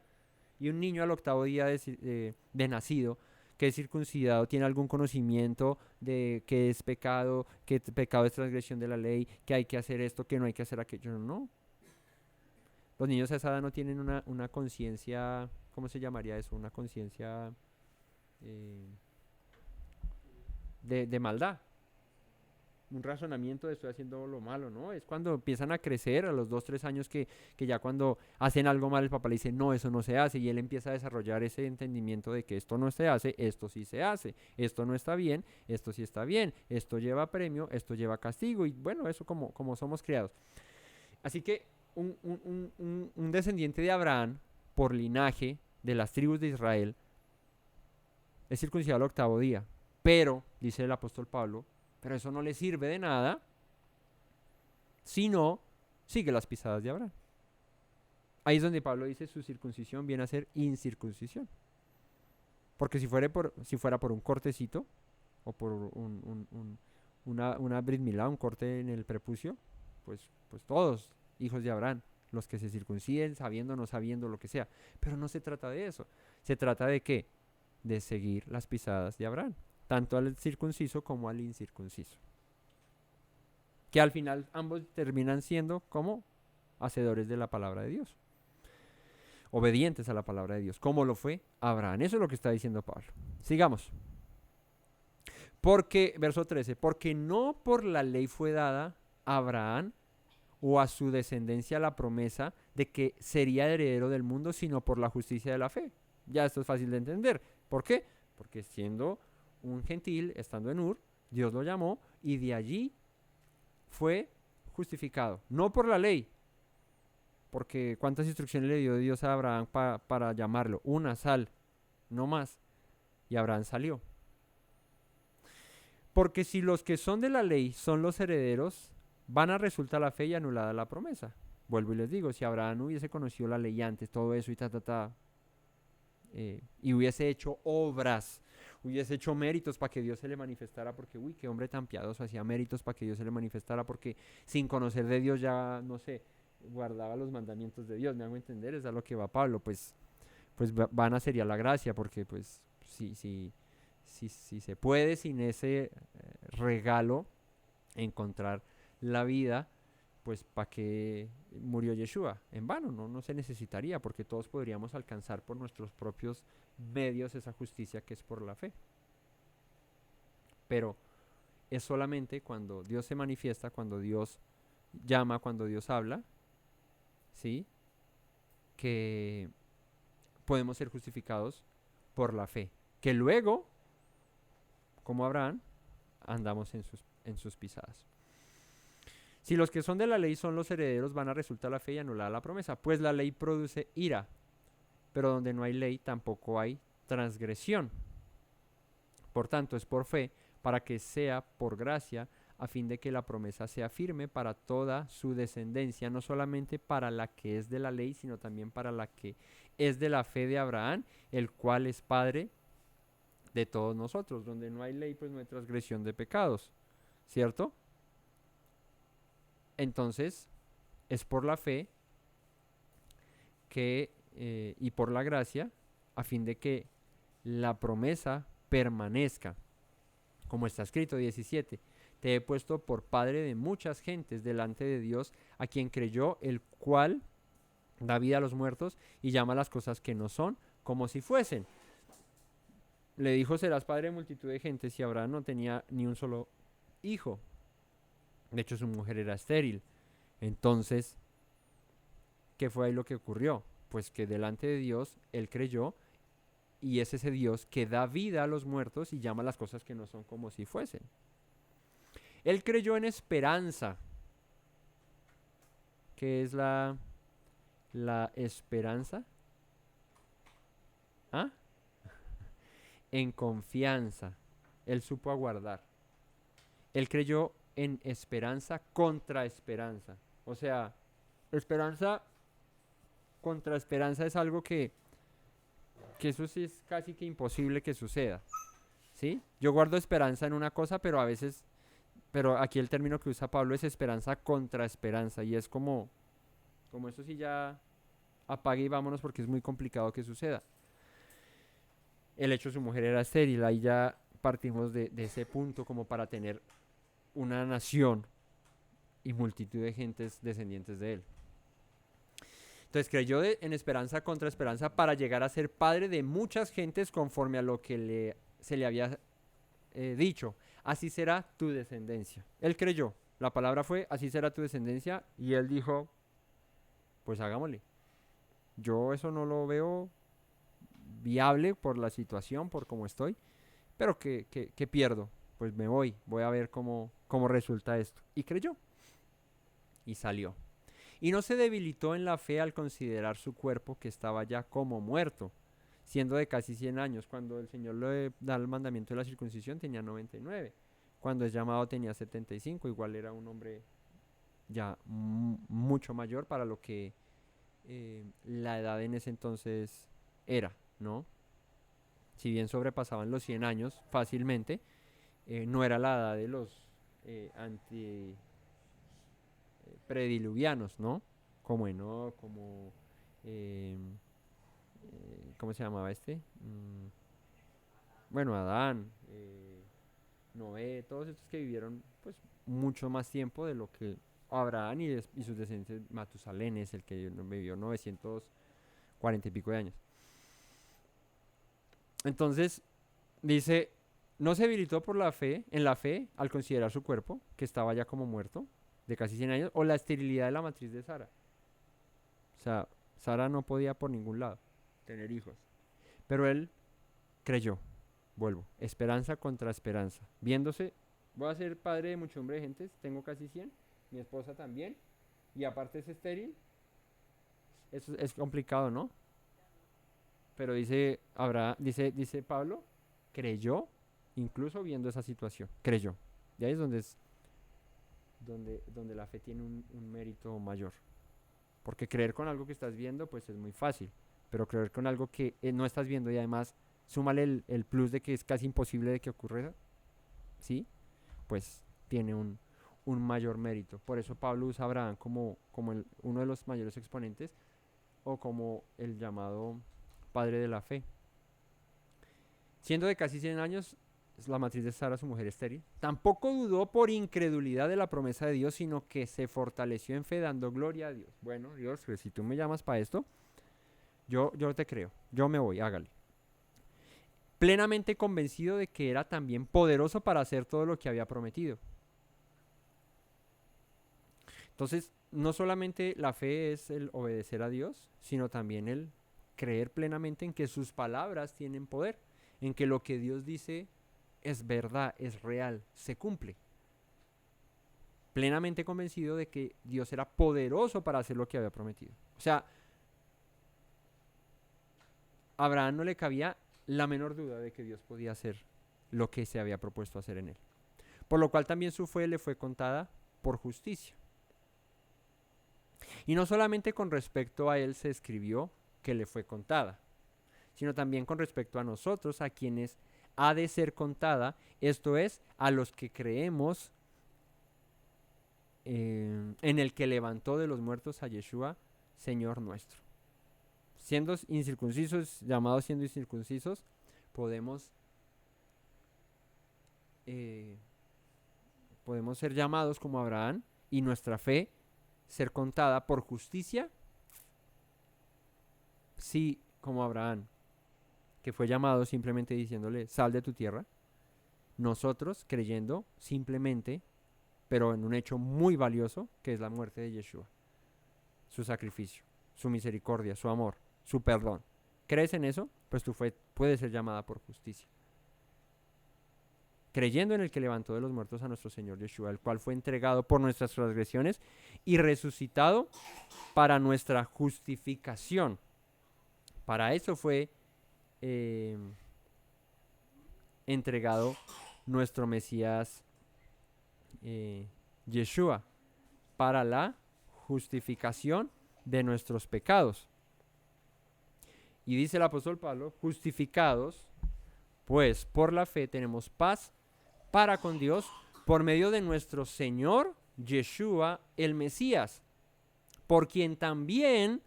Y un niño al octavo día de nacido, que es circuncidado, tiene algún conocimiento de que es pecado, que pecado es transgresión de la ley, que hay que hacer esto, que no hay que hacer aquello. No. Los niños a esa edad no tienen una conciencia, ¿cómo se llamaría eso? Una conciencia de maldad. Un razonamiento de estoy haciendo lo malo, ¿no? Es cuando empiezan a crecer a los 2, 3 años que ya cuando hacen algo mal el papá le dice, no, eso no se hace, y él empieza a desarrollar ese entendimiento de que esto no se hace, esto sí se hace, esto no está bien, esto sí está bien, esto lleva premio, esto lleva castigo, y bueno, eso como somos criados. Así que un descendiente de Abraham, por linaje de las tribus de Israel, es circuncidado al octavo día, pero, dice el apóstol Pablo, pero eso no le sirve de nada si no sigue las pisadas de Abraham. Ahí es donde Pablo dice su circuncisión viene a ser incircuncisión. Porque si fuera por un cortecito o por una brit milá, un corte en el prepucio, pues todos hijos de Abraham, los que se circunciden, sabiendo o no sabiendo, lo que sea. Pero no se trata de eso. Se trata de ¿qué? De seguir las pisadas de Abraham, tanto al circunciso como al incircunciso, que al final ambos terminan siendo como hacedores de la palabra de Dios, obedientes a la palabra de Dios, como lo fue Abraham. Eso es lo que está diciendo Pablo. Sigamos. Porque, verso 13, porque no por la ley fue dada a Abraham o a su descendencia la promesa de que sería heredero del mundo, sino por la justicia de la fe. Ya esto es fácil de entender. ¿Por qué? Porque siendo un gentil, estando en Ur, Dios lo llamó y de allí fue justificado. No por la ley, porque ¿cuántas instrucciones le dio Dios a Abraham para llamarlo? Una, sal, no más. Y Abraham salió. Porque si los que son de la ley son los herederos, van a resultar la fe y anulada la promesa. Vuelvo y les digo, si Abraham hubiese conocido la ley antes, todo eso y hubiese hecho obras, hubiese hecho méritos para que Dios se le manifestara, porque uy, qué hombre tan piadoso, hacía méritos para que Dios se le manifestara, porque sin conocer de Dios ya, no sé, guardaba los mandamientos de Dios, me hago entender, es a lo que va Pablo, pues vana sería la gracia, porque pues si se puede sin ese regalo encontrar la vida, pues ¿para qué murió Yeshua? En vano, no se necesitaría, porque todos podríamos alcanzar por nuestros propios medios esa justicia que es por la fe. Pero es solamente cuando Dios se manifiesta, cuando Dios llama, cuando Dios habla, ¿sí? Que podemos ser justificados por la fe. Que luego, como Abraham, andamos en sus pisadas. Si los que son de la ley son los herederos, van a resultar la fe y anular la promesa, pues la ley produce ira, pero donde no hay ley tampoco hay transgresión. Por tanto, es por fe, para que sea por gracia, a fin de que la promesa sea firme para toda su descendencia, no solamente para la que es de la ley, sino también para la que es de la fe de Abraham, el cual es Padre de todos nosotros. Donde no hay ley, pues no hay transgresión de pecados, ¿cierto? Entonces, es por la fe que, y por la gracia, a fin de que la promesa permanezca. Como está escrito 17, te he puesto por padre de muchas gentes delante de Dios, a quien creyó, el cual da vida a los muertos y llama las cosas que no son como si fuesen. Le dijo, serás padre de multitud de gentes, y Abraham no tenía ni un solo hijo. De hecho, su mujer era estéril. Entonces, ¿qué fue ahí lo que ocurrió? Pues que delante de Dios él creyó, y es ese Dios que da vida a los muertos y llama las cosas que no son como si fuesen. Él creyó en esperanza. ¿Qué es la esperanza? ¿Ah? En confianza. Él supo aguardar. Él creyó en esperanza contra esperanza. O sea, esperanza contra esperanza es algo que eso sí es casi que imposible que suceda. ¿Sí? Yo guardo esperanza en una cosa, pero a veces, pero aquí el término que usa Pablo es esperanza contra esperanza, y es como eso sí ya apague y vámonos, porque es muy complicado que suceda. El hecho de su mujer era estéril, ahí ya partimos de ese punto como para tener una nación y multitud de gentes descendientes de él. Entonces creyó en esperanza contra esperanza para llegar a ser padre de muchas gentes conforme a lo que se le había dicho. Así será tu descendencia. Él creyó. La palabra fue, así será tu descendencia. Y él dijo, pues hagámosle. Yo eso no lo veo viable por la situación, por cómo estoy. Pero ¿qué pierdo? Pues me voy a ver cómo resulta esto. Y creyó. Y salió. Y no se debilitó en la fe al considerar su cuerpo, que estaba ya como muerto, siendo de casi 100 años. Cuando el Señor le da el mandamiento de la circuncisión tenía 99. Cuando es llamado tenía 75. Igual era un hombre ya mucho mayor para lo que la edad en ese entonces era, ¿no? Si bien sobrepasaban los 100 años fácilmente, no era la edad de los prediluvianos, ¿no? Como Enoc, como ¿cómo se llamaba este? Bueno, Adán, Noé, todos estos que vivieron pues mucho más tiempo de lo que Abraham y sus descendientes. Matusalén es el que vivió 940 y pico de años. Entonces dice, no se debilitó en la fe al considerar su cuerpo, que estaba ya como muerto, de casi 100 años, o la esterilidad de la matriz de Sara. O sea, Sara no podía por ningún lado tener hijos. Pero él creyó, vuelvo, esperanza contra esperanza. Viéndose, voy a ser padre de muchedumbre de gentes, tengo casi 100, mi esposa también, y aparte es estéril. Eso es complicado, ¿no? Pero dice Pablo, creyó, incluso viendo esa situación, creyó. Y ahí es donde la fe tiene un mérito mayor. Porque creer con algo que estás viendo, pues es muy fácil. Pero creer con algo que no estás viendo, y además súmale el plus de que es casi imposible de que ocurra, ¿sí? Pues tiene un mayor mérito. Por eso Pablo usa a Abraham como uno de los mayores exponentes, o como el llamado padre de la fe. Siendo de casi 100 años, la matriz de Sara, su mujer estéril, tampoco dudó por incredulidad de la promesa de Dios, sino que se fortaleció en fe, dando gloria a Dios. Bueno, Dios, pues si tú me llamas para esto, yo te creo, yo me voy, hágale. Plenamente convencido de que era también poderoso para hacer todo lo que había prometido. Entonces, no solamente la fe es el obedecer a Dios, sino también el creer plenamente en que sus palabras tienen poder, en que lo que Dios dice es verdad, es real, se cumple. Plenamente convencido de que Dios era poderoso para hacer lo que había prometido. O sea, a Abraham no le cabía la menor duda de que Dios podía hacer lo que se había propuesto hacer en él. por lo cual también su fe le fue contada por justicia. Y no solamente con respecto a él se escribió que le fue contada, sino también con respecto a nosotros, a quienes ha de ser contada, esto es, a los que creemos en el que levantó de los muertos a Yeshua, Señor nuestro. Siendo incircuncisos, llamados siendo incircuncisos, podemos ser llamados como Abraham y nuestra fe ser contada por justicia, sí, como Abraham, que fue llamado simplemente diciéndole, sal de tu tierra. Nosotros creyendo simplemente, pero en un hecho muy valioso, que es la muerte de Yeshua, su sacrificio, su misericordia, su amor, su perdón. ¿Crees en eso? Pues tu fe puede ser llamada por justicia. Creyendo en el que levantó de los muertos a nuestro Señor Yeshua, el cual fue entregado por nuestras transgresiones y resucitado para nuestra justificación. Para eso fue entregado nuestro Mesías Yeshua, para la justificación de nuestros pecados. Y dice el apóstol Pablo, justificados, pues por la fe tenemos paz para con Dios por medio de nuestro Señor Yeshua el Mesías, por quien también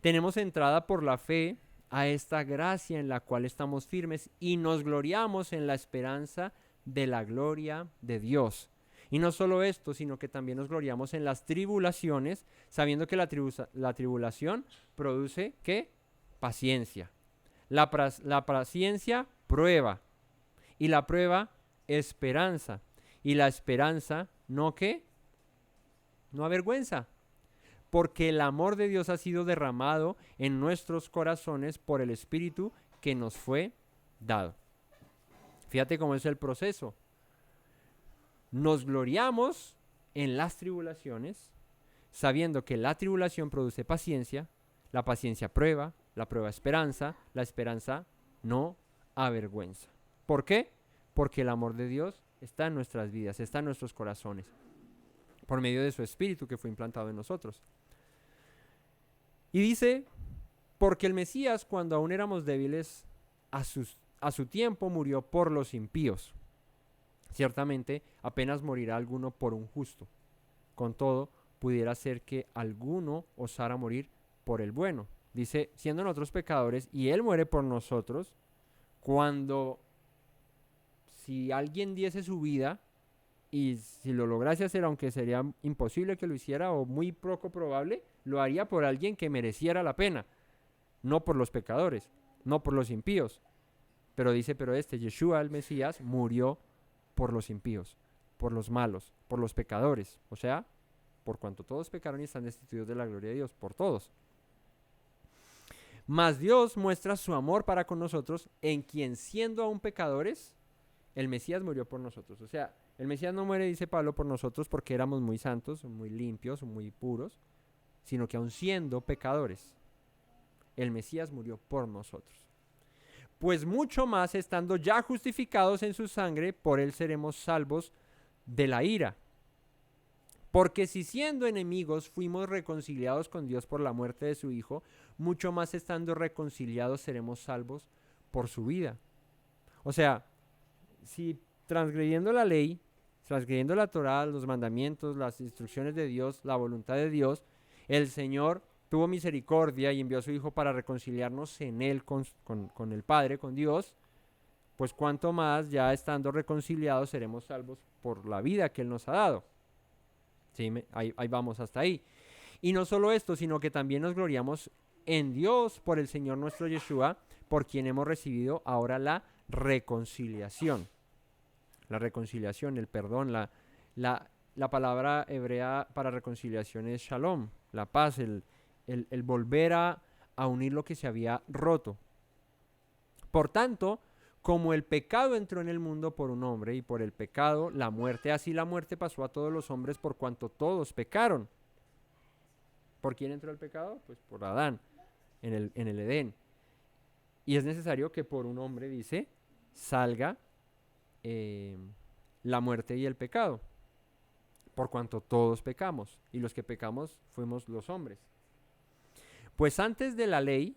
tenemos entrada por la fe a esta gracia en la cual estamos firmes y nos gloriamos en la esperanza de la gloria de Dios. Y no solo esto, sino que también nos gloriamos en las tribulaciones, sabiendo que la tribulación produce, ¿qué? Paciencia. La paciencia, prueba. Y la prueba, esperanza. Y la esperanza, ¿no qué? No avergüenza. Porque el amor de Dios ha sido derramado en nuestros corazones por el Espíritu que nos fue dado. Fíjate cómo es el proceso. Nos gloriamos en las tribulaciones, sabiendo que la tribulación produce paciencia, la paciencia prueba, la prueba esperanza, la esperanza no avergüenza. ¿Por qué? Porque el amor de Dios está en nuestras vidas, está en nuestros corazones, por medio de su Espíritu que fue implantado en nosotros. Y dice, porque el Mesías, cuando aún éramos débiles, a su tiempo murió por los impíos. Ciertamente, apenas morirá alguno por un justo. Con todo, pudiera ser que alguno osara morir por el bueno. Dice, siendo nosotros pecadores, y Él muere por nosotros, si alguien diese su vida, y si lo lograse hacer, aunque sería imposible que lo hiciera o muy poco probable, lo haría por alguien que mereciera la pena, no por los pecadores, no por los impíos. Pero dice, Yeshua el Mesías murió por los impíos, por los malos, por los pecadores, o sea, por cuanto todos pecaron y están destituidos de la gloria de Dios, por todos. Mas Dios muestra su amor para con nosotros, en quien siendo aún pecadores, el Mesías murió por nosotros. O sea, el Mesías no muere, dice Pablo, por nosotros porque éramos muy santos, muy limpios, muy puros, sino que aún siendo pecadores, el Mesías murió por nosotros. Pues mucho más, estando ya justificados en su sangre, por él seremos salvos de la ira. Porque si siendo enemigos fuimos reconciliados con Dios por la muerte de su Hijo, mucho más estando reconciliados seremos salvos por su vida. O sea, si transgrediendo la ley, transgrediendo la Torá, los mandamientos, las instrucciones de Dios, la voluntad de Dios, el Señor tuvo misericordia y envió a su Hijo para reconciliarnos en Él con el Padre, con Dios, pues cuanto más ya estando reconciliados seremos salvos por la vida que Él nos ha dado. Sí, ahí vamos hasta ahí. Y no solo esto, sino que también nos gloriamos en Dios por el Señor nuestro Yeshua, por quien hemos recibido ahora la reconciliación. La reconciliación, el perdón, la palabra hebrea para reconciliación es shalom, la paz, el volver a unir lo que se había roto. Por tanto, como el pecado entró en el mundo por un hombre y por el pecado la muerte, así la muerte pasó a todos los hombres por cuanto todos pecaron. ¿Por quién entró el pecado? Pues por Adán, en el Edén. Y es necesario que por un hombre, dice, salga la muerte y el pecado, por cuanto todos pecamos, y los que pecamos fuimos los hombres. Pues antes de la ley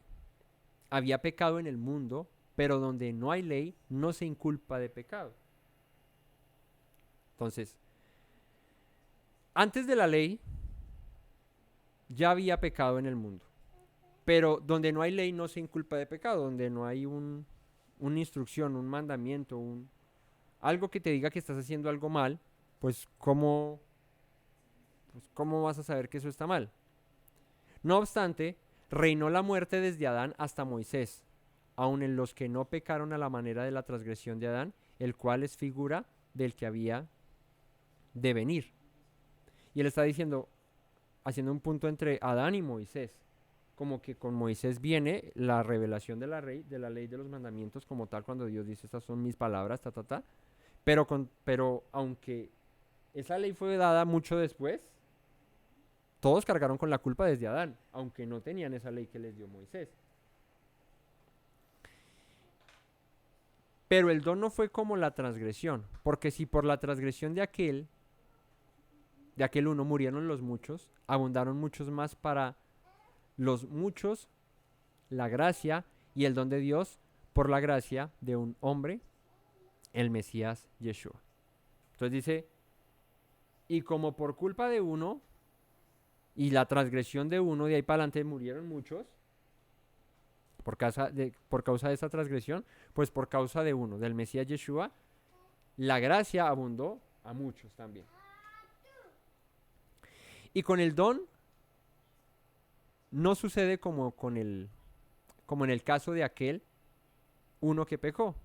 había pecado en el mundo, pero donde no hay ley no se inculpa de pecado. Entonces, antes de la ley ya había pecado en el mundo, pero donde no hay ley no se inculpa de pecado, donde no hay una instrucción, un mandamiento, algo que te diga que estás haciendo algo mal, pues ¿cómo vas a saber que eso está mal? No obstante, reinó la muerte desde Adán hasta Moisés, aun en los que no pecaron a la manera de la transgresión de Adán, el cual es figura del que había de venir. Y él está diciendo, haciendo un punto entre Adán y Moisés, como que con Moisés viene la revelación de la ley de los mandamientos como tal, cuando Dios dice, estas son mis palabras, pero aunque esa ley fue dada mucho después, todos cargaron con la culpa desde Adán, aunque no tenían esa ley que les dio Moisés. Pero el don no fue como la transgresión, porque si por la transgresión de aquel uno murieron los muchos, abundaron muchos más para los muchos la gracia y el don de Dios por la gracia de un hombre, el Mesías Yeshua. Entonces dice, y como por culpa de uno y la transgresión de uno, de ahí para adelante murieron muchos, por causa de esa transgresión, pues por causa de uno, del Mesías Yeshua, la gracia abundó a muchos también. Y con el don no sucede como en el caso de aquel uno que pecó,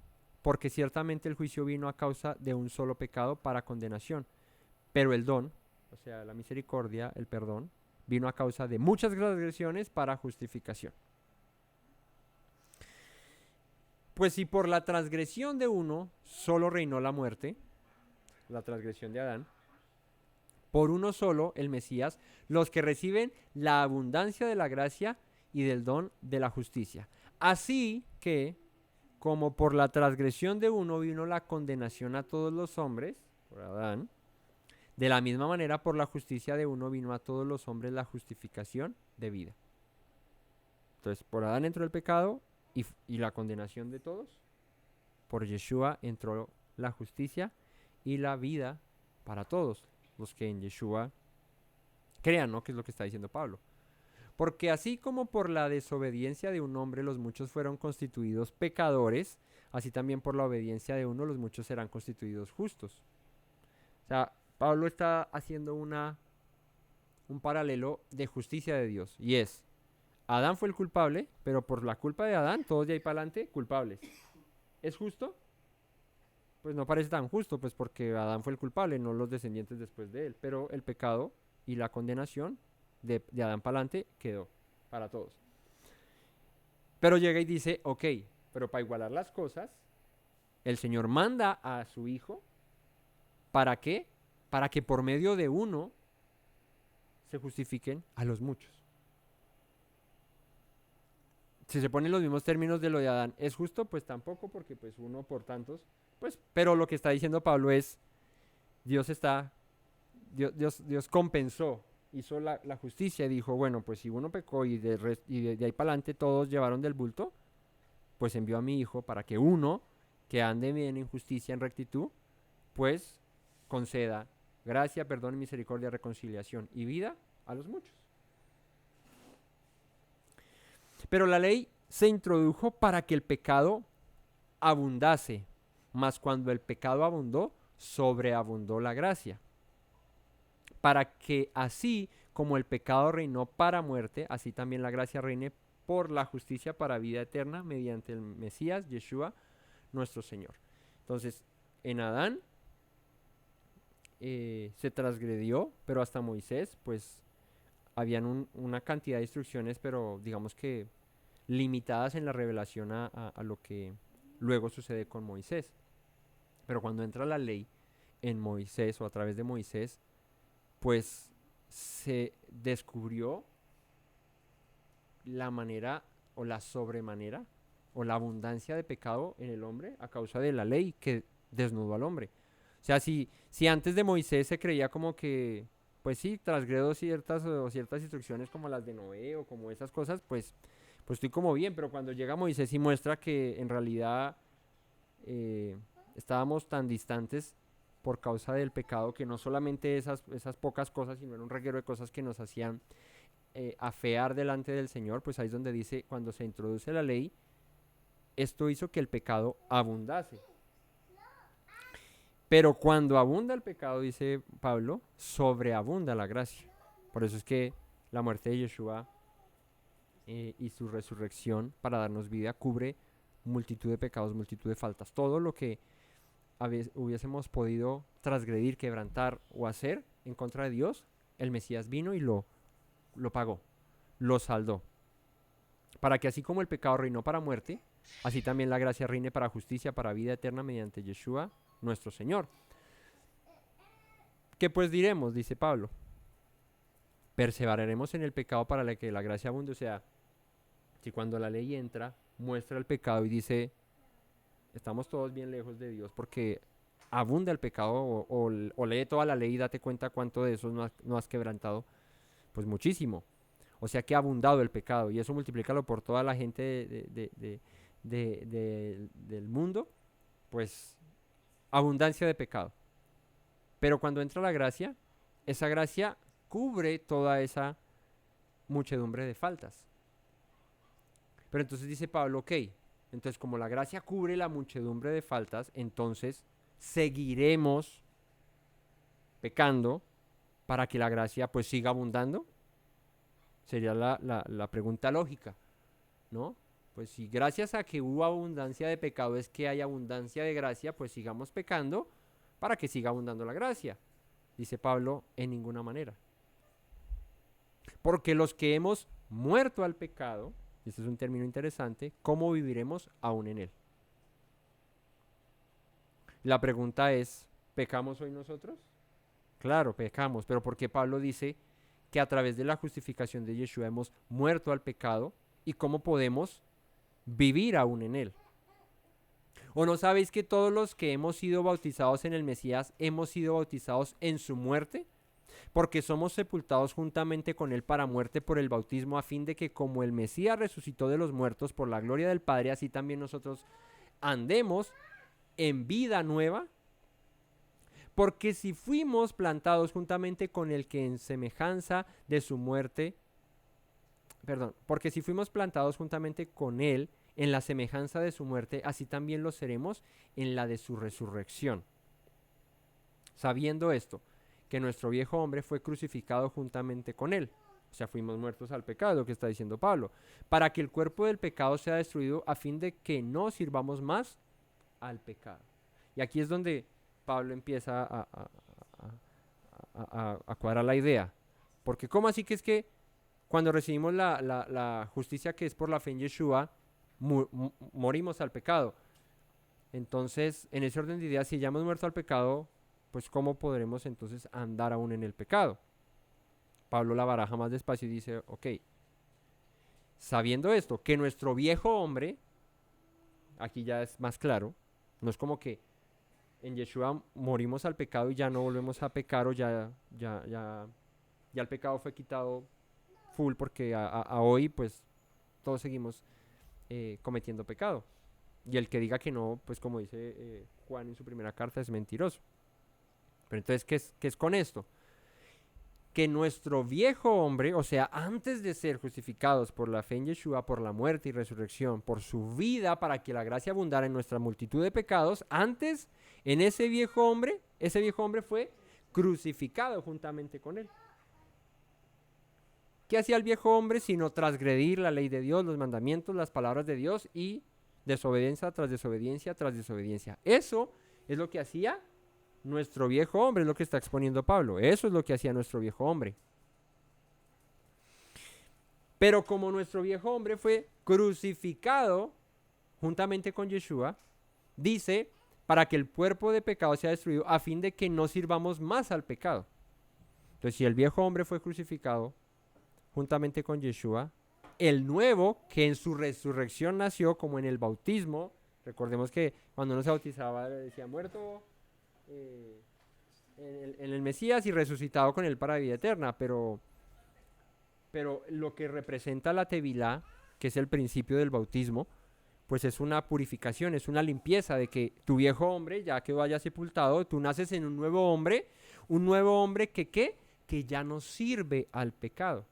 porque ciertamente el juicio vino a causa de un solo pecado para condenación, pero el don, o sea, la misericordia, el perdón, vino a causa de muchas transgresiones para justificación. Pues si por la transgresión de uno solo reinó la muerte, la transgresión de Adán, por uno solo, el Mesías, los que reciben la abundancia de la gracia y del don de la justicia. Así que, como por la transgresión de uno vino la condenación a todos los hombres, por Adán, de la misma manera por la justicia de uno vino a todos los hombres la justificación de vida. Entonces, por Adán entró el pecado y la condenación de todos. Por Yeshua entró la justicia y la vida para todos los que en Yeshua crean, ¿no? Que es lo que está diciendo Pablo. Porque así como por la desobediencia de un hombre los muchos fueron constituidos pecadores, así también por la obediencia de uno los muchos serán constituidos justos. O sea, Pablo está haciendo un paralelo de justicia de Dios. Y es, Adán fue el culpable, pero por la culpa de Adán, todos de ahí para adelante, culpables. ¿Es justo? Pues no parece tan justo, pues porque Adán fue el culpable, no los descendientes después de él. Pero el pecado y la condenación de Adán para adelante quedó para todos. Pero llega y dice, ok, pero para igualar las cosas, el Señor manda a su Hijo, ¿para qué? Para que por medio de uno se justifiquen a los muchos. Si se ponen los mismos términos de lo de Adán, ¿es justo? Pues tampoco, porque pues uno por tantos, pues, pero lo que está diciendo Pablo es, Dios compensó, hizo la justicia y dijo, bueno, pues si uno pecó y de ahí para adelante todos llevaron del bulto, pues envió a mi Hijo para que uno que ande bien en justicia, en rectitud, pues conceda gracia, perdón, misericordia, reconciliación y vida a los muchos. Pero la ley se introdujo para que el pecado abundase, mas cuando el pecado abundó, sobreabundó la gracia. Para que así como el pecado reinó para muerte, así también la gracia reine por la justicia para vida eterna mediante el Mesías, Yeshua, nuestro Señor. Entonces, en Adán se transgredió, pero hasta Moisés, pues, habían una cantidad de instrucciones, pero digamos que limitadas en la revelación a lo que luego sucede con Moisés. Pero cuando entra la ley en Moisés o a través de Moisés, pues se descubrió la manera o la sobremanera o la abundancia de pecado en el hombre a causa de la ley que desnudó al hombre. O sea, si antes de Moisés se creía como que, pues sí, transgredo ciertas instrucciones como las de Noé o como esas cosas, pues estoy como bien, pero cuando llega Moisés y muestra que en realidad estábamos tan distantes por causa del pecado que no solamente esas pocas cosas, sino era un reguero de cosas que nos hacían afear delante del Señor, pues ahí es donde dice, cuando se introduce la ley, esto hizo que el pecado abundase. Pero cuando abunda el pecado, dice Pablo, sobreabunda la gracia. Por eso es que la muerte de Yeshua y su resurrección para darnos vida cubre multitud de pecados, multitud de faltas. Todo lo que hubiésemos podido transgredir, quebrantar o hacer en contra de Dios, el Mesías vino y lo pagó, lo saldó. Para que así como el pecado reinó para muerte, así también la gracia reine para justicia, para vida eterna mediante Yeshua, nuestro Señor. ¿Qué pues diremos? Dice Pablo. Perseveraremos en el pecado para que la gracia abunde. O sea, si cuando la ley entra, muestra el pecado y dice, estamos todos bien lejos de Dios porque abunda el pecado, o lee toda la ley y date cuenta cuánto de eso no has quebrantado, pues muchísimo. O sea que ha abundado el pecado y eso multiplícalo por toda la gente del mundo, pues abundancia de pecado. Pero cuando entra la gracia, esa gracia cubre toda esa muchedumbre de faltas. Pero entonces dice Pablo, ok, entonces como la gracia cubre la muchedumbre de faltas, entonces seguiremos pecando para que la gracia pues siga abundando. Sería la pregunta lógica, ¿no? Pues si gracias a que hubo abundancia de pecado es que hay abundancia de gracia, pues sigamos pecando para que siga abundando la gracia. Dice Pablo, en ninguna manera. Porque los que hemos muerto al pecado, y este es un término interesante, ¿cómo viviremos aún en él? La pregunta es, ¿pecamos hoy nosotros? Claro, pecamos, pero ¿por qué Pablo dice que a través de la justificación de Yeshua hemos muerto al pecado y cómo podemos vivir aún en él? ¿O no sabéis que todos los que hemos sido bautizados en el Mesías hemos sido bautizados en su muerte? Porque somos sepultados juntamente con él para muerte por el bautismo, a fin de que como el Mesías resucitó de los muertos por la gloria del Padre, así también nosotros andemos en vida nueva. Porque si fuimos plantados juntamente con el que en semejanza de su muerte, porque si fuimos plantados juntamente con él en la semejanza de su muerte, así también lo seremos en la de su resurrección. Sabiendo esto, que nuestro viejo hombre fue crucificado juntamente con él. O sea, fuimos muertos al pecado, que está diciendo Pablo, para que el cuerpo del pecado sea destruido a fin de que no sirvamos más al pecado. Y aquí es donde Pablo empieza a cuadrar la idea. Porque ¿cómo así que es que cuando recibimos la justicia que es por la fe en Yeshua, morimos al pecado? Entonces, en ese orden de ideas, si ya hemos muerto al pecado, pues ¿cómo podremos entonces andar aún en el pecado? Pablo la baraja más despacio y dice, ok, sabiendo esto, que nuestro viejo hombre, aquí ya es más claro, no es como que en Yeshua morimos al pecado y ya no volvemos a pecar o ya el pecado fue quitado full porque a hoy pues todos seguimos cometiendo pecado. Y el que diga que no, pues como dice Juan en su primera carta, es mentiroso. Pero entonces, ¿qué es con esto? Que nuestro viejo hombre, o sea, antes de ser justificados por la fe en Yeshua, por la muerte y resurrección, por su vida, para que la gracia abundara en nuestra multitud de pecados, antes, en ese viejo hombre fue crucificado juntamente con él. ¿Qué hacía el viejo hombre sino transgredir la ley de Dios, los mandamientos, las palabras de Dios y desobediencia tras desobediencia tras desobediencia? Eso es lo que hacía nuestro viejo hombre, es lo que está exponiendo Pablo. Eso es lo que hacía nuestro viejo hombre. Pero como nuestro viejo hombre fue crucificado juntamente con Yeshua, dice, para que el cuerpo de pecado sea destruido, a fin de que no sirvamos más al pecado. Entonces, si el viejo hombre fue crucificado juntamente con Yeshua, el nuevo, que en su resurrección nació como en el bautismo, recordemos que cuando uno se bautizaba decía muerto en el Mesías y resucitado con él para vida eterna, pero lo que representa la Tevilá, que es el principio del bautismo, pues es una purificación, es una limpieza de que tu viejo hombre ya quedó allá sepultado, tú naces en un nuevo hombre que ya no sirve al pecado.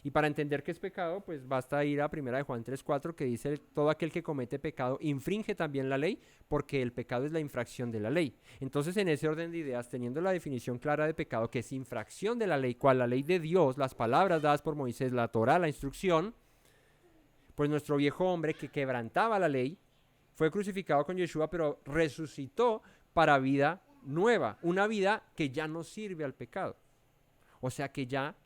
Y para entender qué es pecado, pues basta ir a 1 de Juan 3:4 que dice, todo aquel que comete pecado infringe también la ley, porque el pecado es la infracción de la ley. Entonces, en ese orden de ideas, teniendo la definición clara de pecado, que es infracción de la ley, cual la ley de Dios, las palabras dadas por Moisés, la Torá, la instrucción, pues nuestro viejo hombre que quebrantaba la ley, fue crucificado con Yeshua, pero resucitó para vida nueva, una vida que ya no sirve al pecado. O sea que ya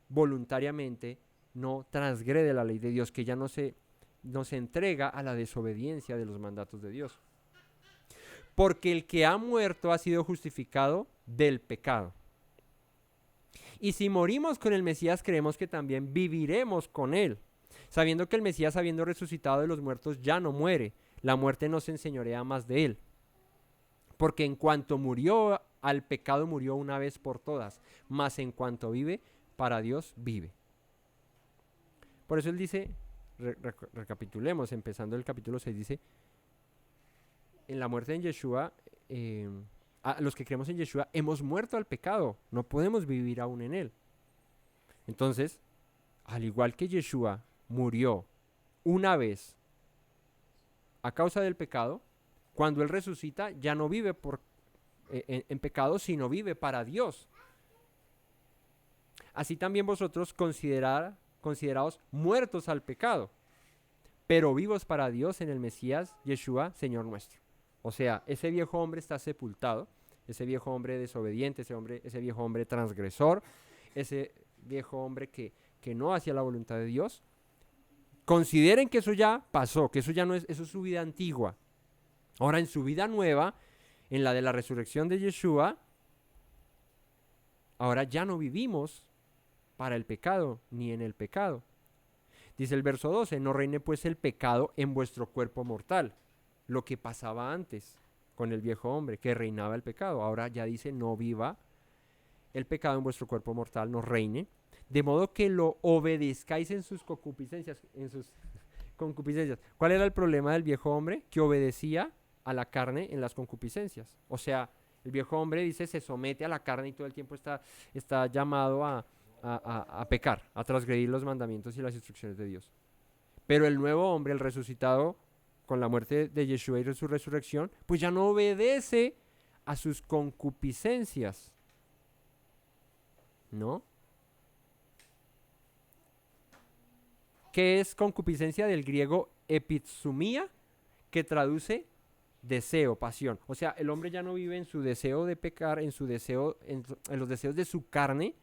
voluntariamente no transgrede la ley de Dios, que ya no se entrega a la desobediencia de los mandatos de Dios. Porque el que ha muerto ha sido justificado del pecado. Y si morimos con el Mesías, creemos que también viviremos con él, sabiendo que el Mesías, habiendo resucitado de los muertos, ya no muere. La muerte no se enseñorea más de él. Porque en cuanto murió al pecado, murió una vez por todas, mas en cuanto vive, para Dios vive. Por eso él dice, recapitulemos, empezando el capítulo 6, dice, en la muerte en Yeshua, a los que creemos en Yeshua, hemos muerto al pecado, no podemos vivir aún en él. Entonces, al igual que Yeshua murió una vez a causa del pecado, cuando él resucita ya no vive en pecado, sino vive para Dios. Así también vosotros consideraos muertos al pecado, pero vivos para Dios en el Mesías Yeshua, Señor nuestro. O sea, ese viejo hombre está sepultado, ese viejo hombre desobediente, ese viejo hombre transgresor, ese viejo hombre que no hacía la voluntad de Dios. Consideren que eso ya pasó, que eso ya no es, eso es su vida antigua. Ahora en su vida nueva, en la de la resurrección de Yeshua, ahora ya no vivimos para el pecado, ni en el pecado. Dice el verso 12, no reine pues el pecado en vuestro cuerpo mortal, lo que pasaba antes con el viejo hombre, que reinaba el pecado. Ahora ya dice, no viva el pecado en vuestro cuerpo mortal, no reine, de modo que lo obedezcáis en sus concupiscencias, ¿Cuál era el problema del viejo hombre? Que obedecía a la carne en las concupiscencias. O sea, el viejo hombre dice, se somete a la carne y todo el tiempo está llamado a pecar, a transgredir los mandamientos y las instrucciones de Dios. Pero el nuevo hombre, el resucitado con la muerte de Yeshua y su resurrección, pues ya no obedece a sus concupiscencias, ¿no? ¿Qué es concupiscencia? Del griego epitsumía, que traduce deseo, pasión. O sea, el hombre ya no vive en su deseo de pecar, en los deseos de su carne,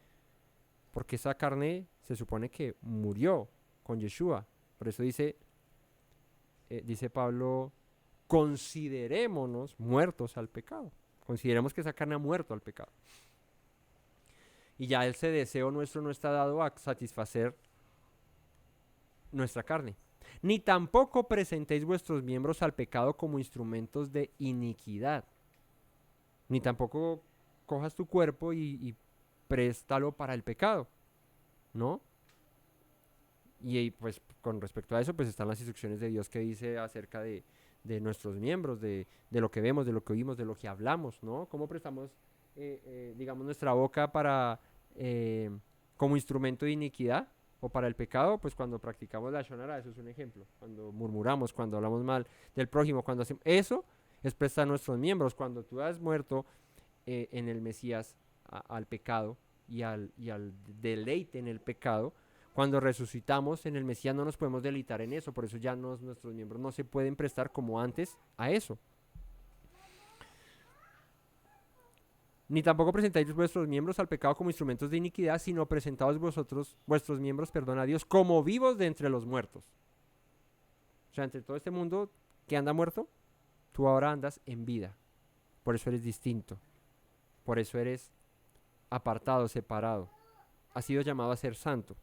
porque esa carne se supone que murió con Yeshua. Por eso dice Pablo, considerémonos muertos al pecado. Consideremos que esa carne ha muerto al pecado. Y ya ese deseo nuestro no está dado a satisfacer nuestra carne. Ni tampoco presentéis vuestros miembros al pecado como instrumentos de iniquidad. Ni tampoco cojas tu cuerpo y préstalo para el pecado, ¿no? Y pues con respecto a eso, pues están las instrucciones de Dios que dice acerca de nuestros miembros, de lo que vemos, de lo que oímos, de lo que hablamos, ¿no? ¿Cómo prestamos, digamos, nuestra boca como instrumento de iniquidad o para el pecado? Pues cuando practicamos la shonara, eso es un ejemplo. Cuando murmuramos, cuando hablamos mal del prójimo, cuando hacemos eso, es prestar nuestros miembros. Cuando tú has muerto en el Mesías al pecado y al deleite en el pecado, cuando resucitamos en el Mesías no nos podemos deleitar en eso, por eso ya nuestros miembros no se pueden prestar como antes a eso. Ni tampoco presentáis vuestros miembros al pecado como instrumentos de iniquidad, sino presentaos vuestros miembros, a Dios, como vivos de entre los muertos. O sea, entre todo este mundo que anda muerto, tú ahora andas en vida. Por eso eres distinto. Por eso eres apartado, separado. Has sido llamado a ser santo.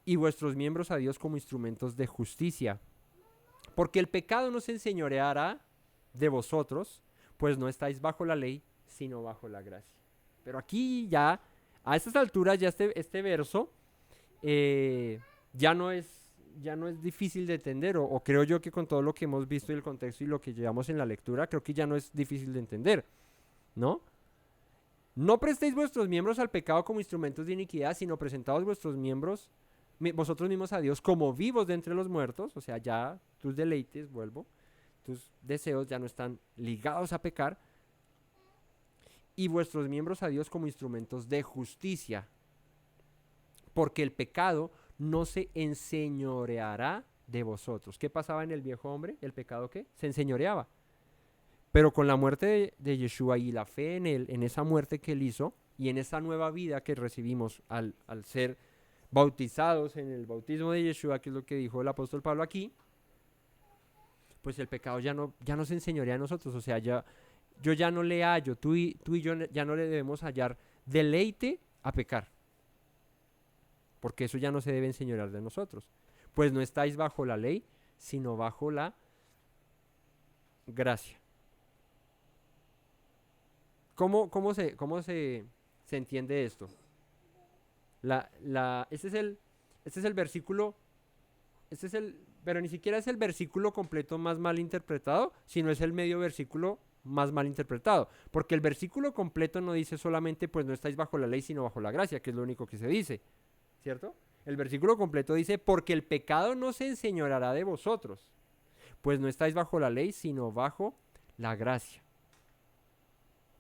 Y vuestros miembros a Dios como instrumentos de justicia. Porque el pecado no se enseñoreará de vosotros, pues no estáis bajo la ley, sino bajo la gracia. Pero aquí ya, a estas alturas, ya este verso ya no es difícil de entender, o creo yo que con todo lo que hemos visto y el contexto y lo que llevamos en la lectura, creo que ya no es difícil de entender, ¿no? No prestéis vuestros miembros al pecado como instrumentos de iniquidad, sino presentaos vuestros miembros, vosotros mismos a Dios como vivos de entre los muertos, o sea, ya tus deleites, tus deseos ya no están ligados a pecar, y vuestros miembros a Dios como instrumentos de justicia, porque el pecado no se enseñoreará de vosotros. ¿Qué pasaba en el viejo hombre? ¿El pecado qué? Se enseñoreaba. Pero con la muerte de Yeshua y la fe en él, en esa muerte que él hizo, y en esa nueva vida que recibimos al ser bautizados en el bautismo de Yeshua, que es lo que dijo el apóstol Pablo aquí, pues el pecado ya no se enseñorea a nosotros. O sea, yo ya no le hallo, tú y yo ya no le debemos hallar deleite a pecar, porque eso ya no se debe enseñorear de nosotros. Pues no estáis bajo la ley, sino bajo la gracia. ¿Cómo se entiende esto? Este es el versículo, pero ni siquiera es el versículo completo más mal interpretado, sino es el medio versículo más mal interpretado, porque el versículo completo no dice solamente pues no estáis bajo la ley sino bajo la gracia, que es lo único que se dice, ¿cierto? El versículo completo dice porque el pecado no se enseñoreará de vosotros, pues no estáis bajo la ley sino bajo la gracia.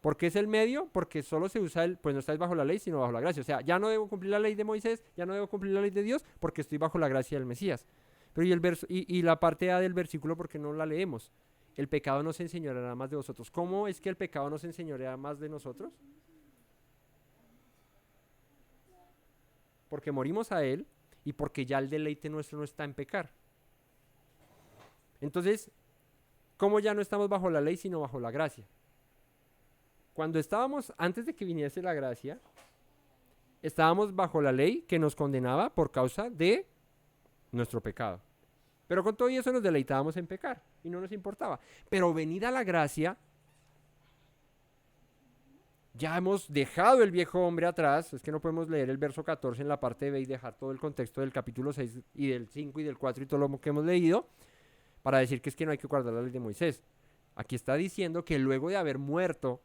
¿Por qué es el medio? Porque solo se usa pues no estáis bajo la ley sino bajo la gracia, o sea, ya no debo cumplir la ley de Moisés, ya no debo cumplir la ley de Dios porque estoy bajo la gracia del Mesías. Pero y la parte A del versículo, ¿por qué no la leemos? El pecado no se enseñoreará más de vosotros. ¿Cómo es que el pecado no se enseñoreará más de nosotros? Porque morimos a él y porque ya el deleite nuestro no está en pecar. Entonces, ¿cómo ya no estamos bajo la ley sino bajo la gracia? Cuando estábamos, antes de que viniese la gracia, estábamos bajo la ley que nos condenaba por causa de nuestro pecado. Pero con todo eso nos deleitábamos en pecar y no nos importaba. Pero venida la gracia, ya hemos dejado el viejo hombre atrás. Es que no podemos leer el verso 14 en la parte B y dejar todo el contexto del capítulo 6 y del 5 y del 4 y todo lo que hemos leído para decir que es que no hay que guardar la ley de Moisés. Aquí está diciendo que luego de haber muerto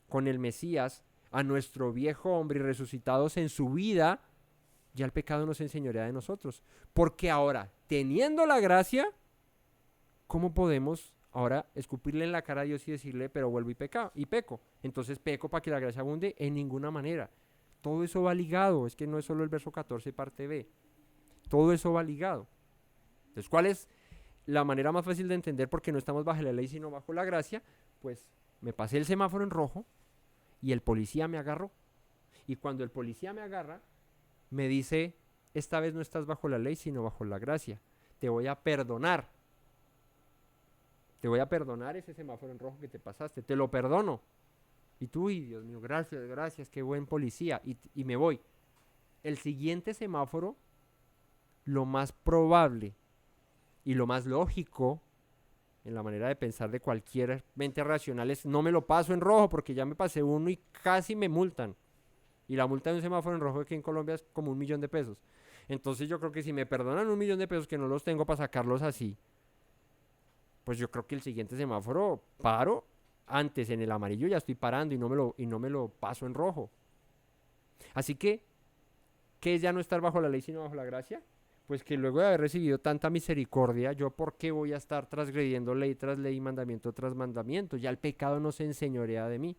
con el Mesías a nuestro viejo hombre y resucitados en su vida, ya el pecado nos enseñorea de nosotros. Porque ahora, teniendo la gracia, ¿cómo podemos ahora escupirle en la cara a Dios y decirle, pero vuelvo y peco? Entonces peco para que la gracia abunde. En ninguna manera. Todo eso va ligado. Es que no es solo el verso 14 parte B. Todo eso va ligado. Entonces, ¿cuál es la manera más fácil de entender por qué no estamos bajo la ley sino bajo la gracia? Pues me pasé el semáforo en rojo y el policía me agarró. Y cuando el policía me agarra, me dice, esta vez no estás bajo la ley, sino bajo la gracia. Te voy a perdonar. Te voy a perdonar ese semáforo en rojo que te pasaste. Te lo perdono. Y tú, Dios mío, gracias, qué buen policía. Y me voy. El siguiente semáforo, lo más probable y lo más lógico en la manera de pensar de cualquier mente racional es, no me lo paso en rojo porque ya me pasé uno y casi me multan. Y la multa de un semáforo en rojo aquí en Colombia es como 1 millón de pesos. Entonces yo creo que si me perdonan 1 millón de pesos que no los tengo para sacarlos así, pues yo creo que el siguiente semáforo paro. Antes en el amarillo ya estoy parando y no me lo paso en rojo. Así que, ¿qué es ya no estar bajo la ley sino bajo la gracia? Pues que luego de haber recibido tanta misericordia, ¿yo por qué voy a estar transgrediendo ley tras ley, mandamiento tras mandamiento? Ya el pecado no se enseñorea de mí.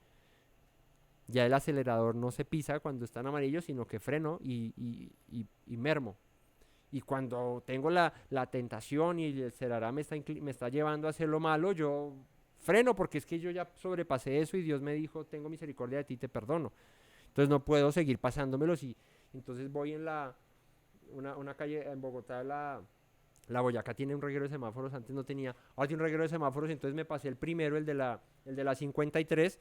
Ya el acelerador no se pisa cuando está en amarillo, sino que freno y mermo. Y cuando tengo la tentación y el Serará me está llevando a hacer lo malo, yo freno porque es que yo ya sobrepasé eso y Dios me dijo, tengo misericordia de ti, te perdono. Entonces no puedo seguir pasándomelos y entonces voy en una calle en Bogotá, la Boyacá tiene un reguero de semáforos, antes no tenía, ahora tiene un reguero de semáforos, entonces me pasé el primero, el de la 53,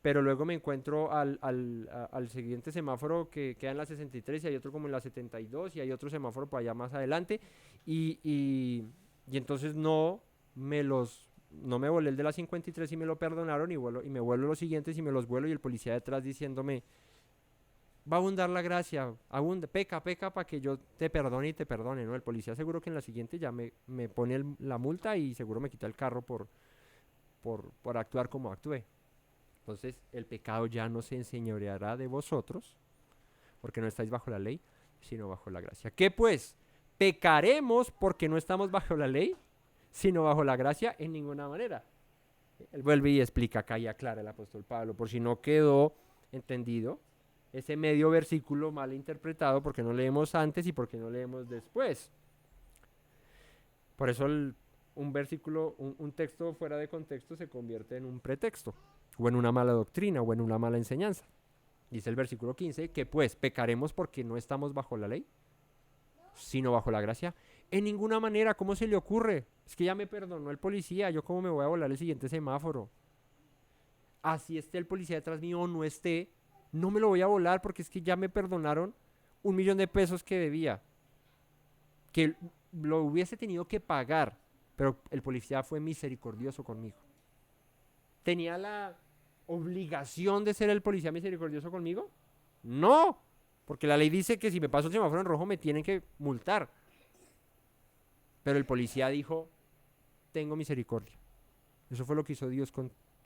pero luego me encuentro al siguiente semáforo que queda en la 63 y hay otro como en la 72 y hay otro semáforo por allá más adelante y entonces no me los no me volé el de la 53 y me lo perdonaron y me vuelo los siguientes y me los vuelo y el policía detrás diciéndome, va a abundar la gracia, peca para que yo te perdone y te perdone, ¿no? El policía seguro que en la siguiente ya me pone la multa y seguro me quita el carro por actuar como actué. Entonces el pecado ya no se enseñoreará de vosotros, porque no estáis bajo la ley, sino bajo la gracia. ¿Qué pues? ¿Pecaremos porque no estamos bajo la ley, sino bajo la gracia? En ninguna manera. Él vuelve y explica acá y aclara el apóstol Pablo, por si no quedó entendido ese medio versículo mal interpretado, porque no leemos antes y porque no leemos después. Por eso un versículo, un texto fuera de contexto se convierte en un pretexto, o en una mala doctrina, o en una mala enseñanza. Dice el versículo 15, que pues, ¿pecaremos porque no estamos bajo la ley, sino bajo la gracia? En ninguna manera. ¿Cómo se le ocurre? Es que ya me perdonó el policía, ¿yo cómo me voy a volar el siguiente semáforo? Así esté el policía detrás mío o no esté, no me lo voy a volar porque es que ya me perdonaron 1.000.000 de pesos que debía, que lo hubiese tenido que pagar, pero el policía fue misericordioso conmigo. ¿Tenía la obligación de ser el policía misericordioso conmigo? No, porque la ley dice que si me paso el semáforo en rojo me tienen que multar. Pero el policía dijo, tengo misericordia. Eso fue lo que hizo Dios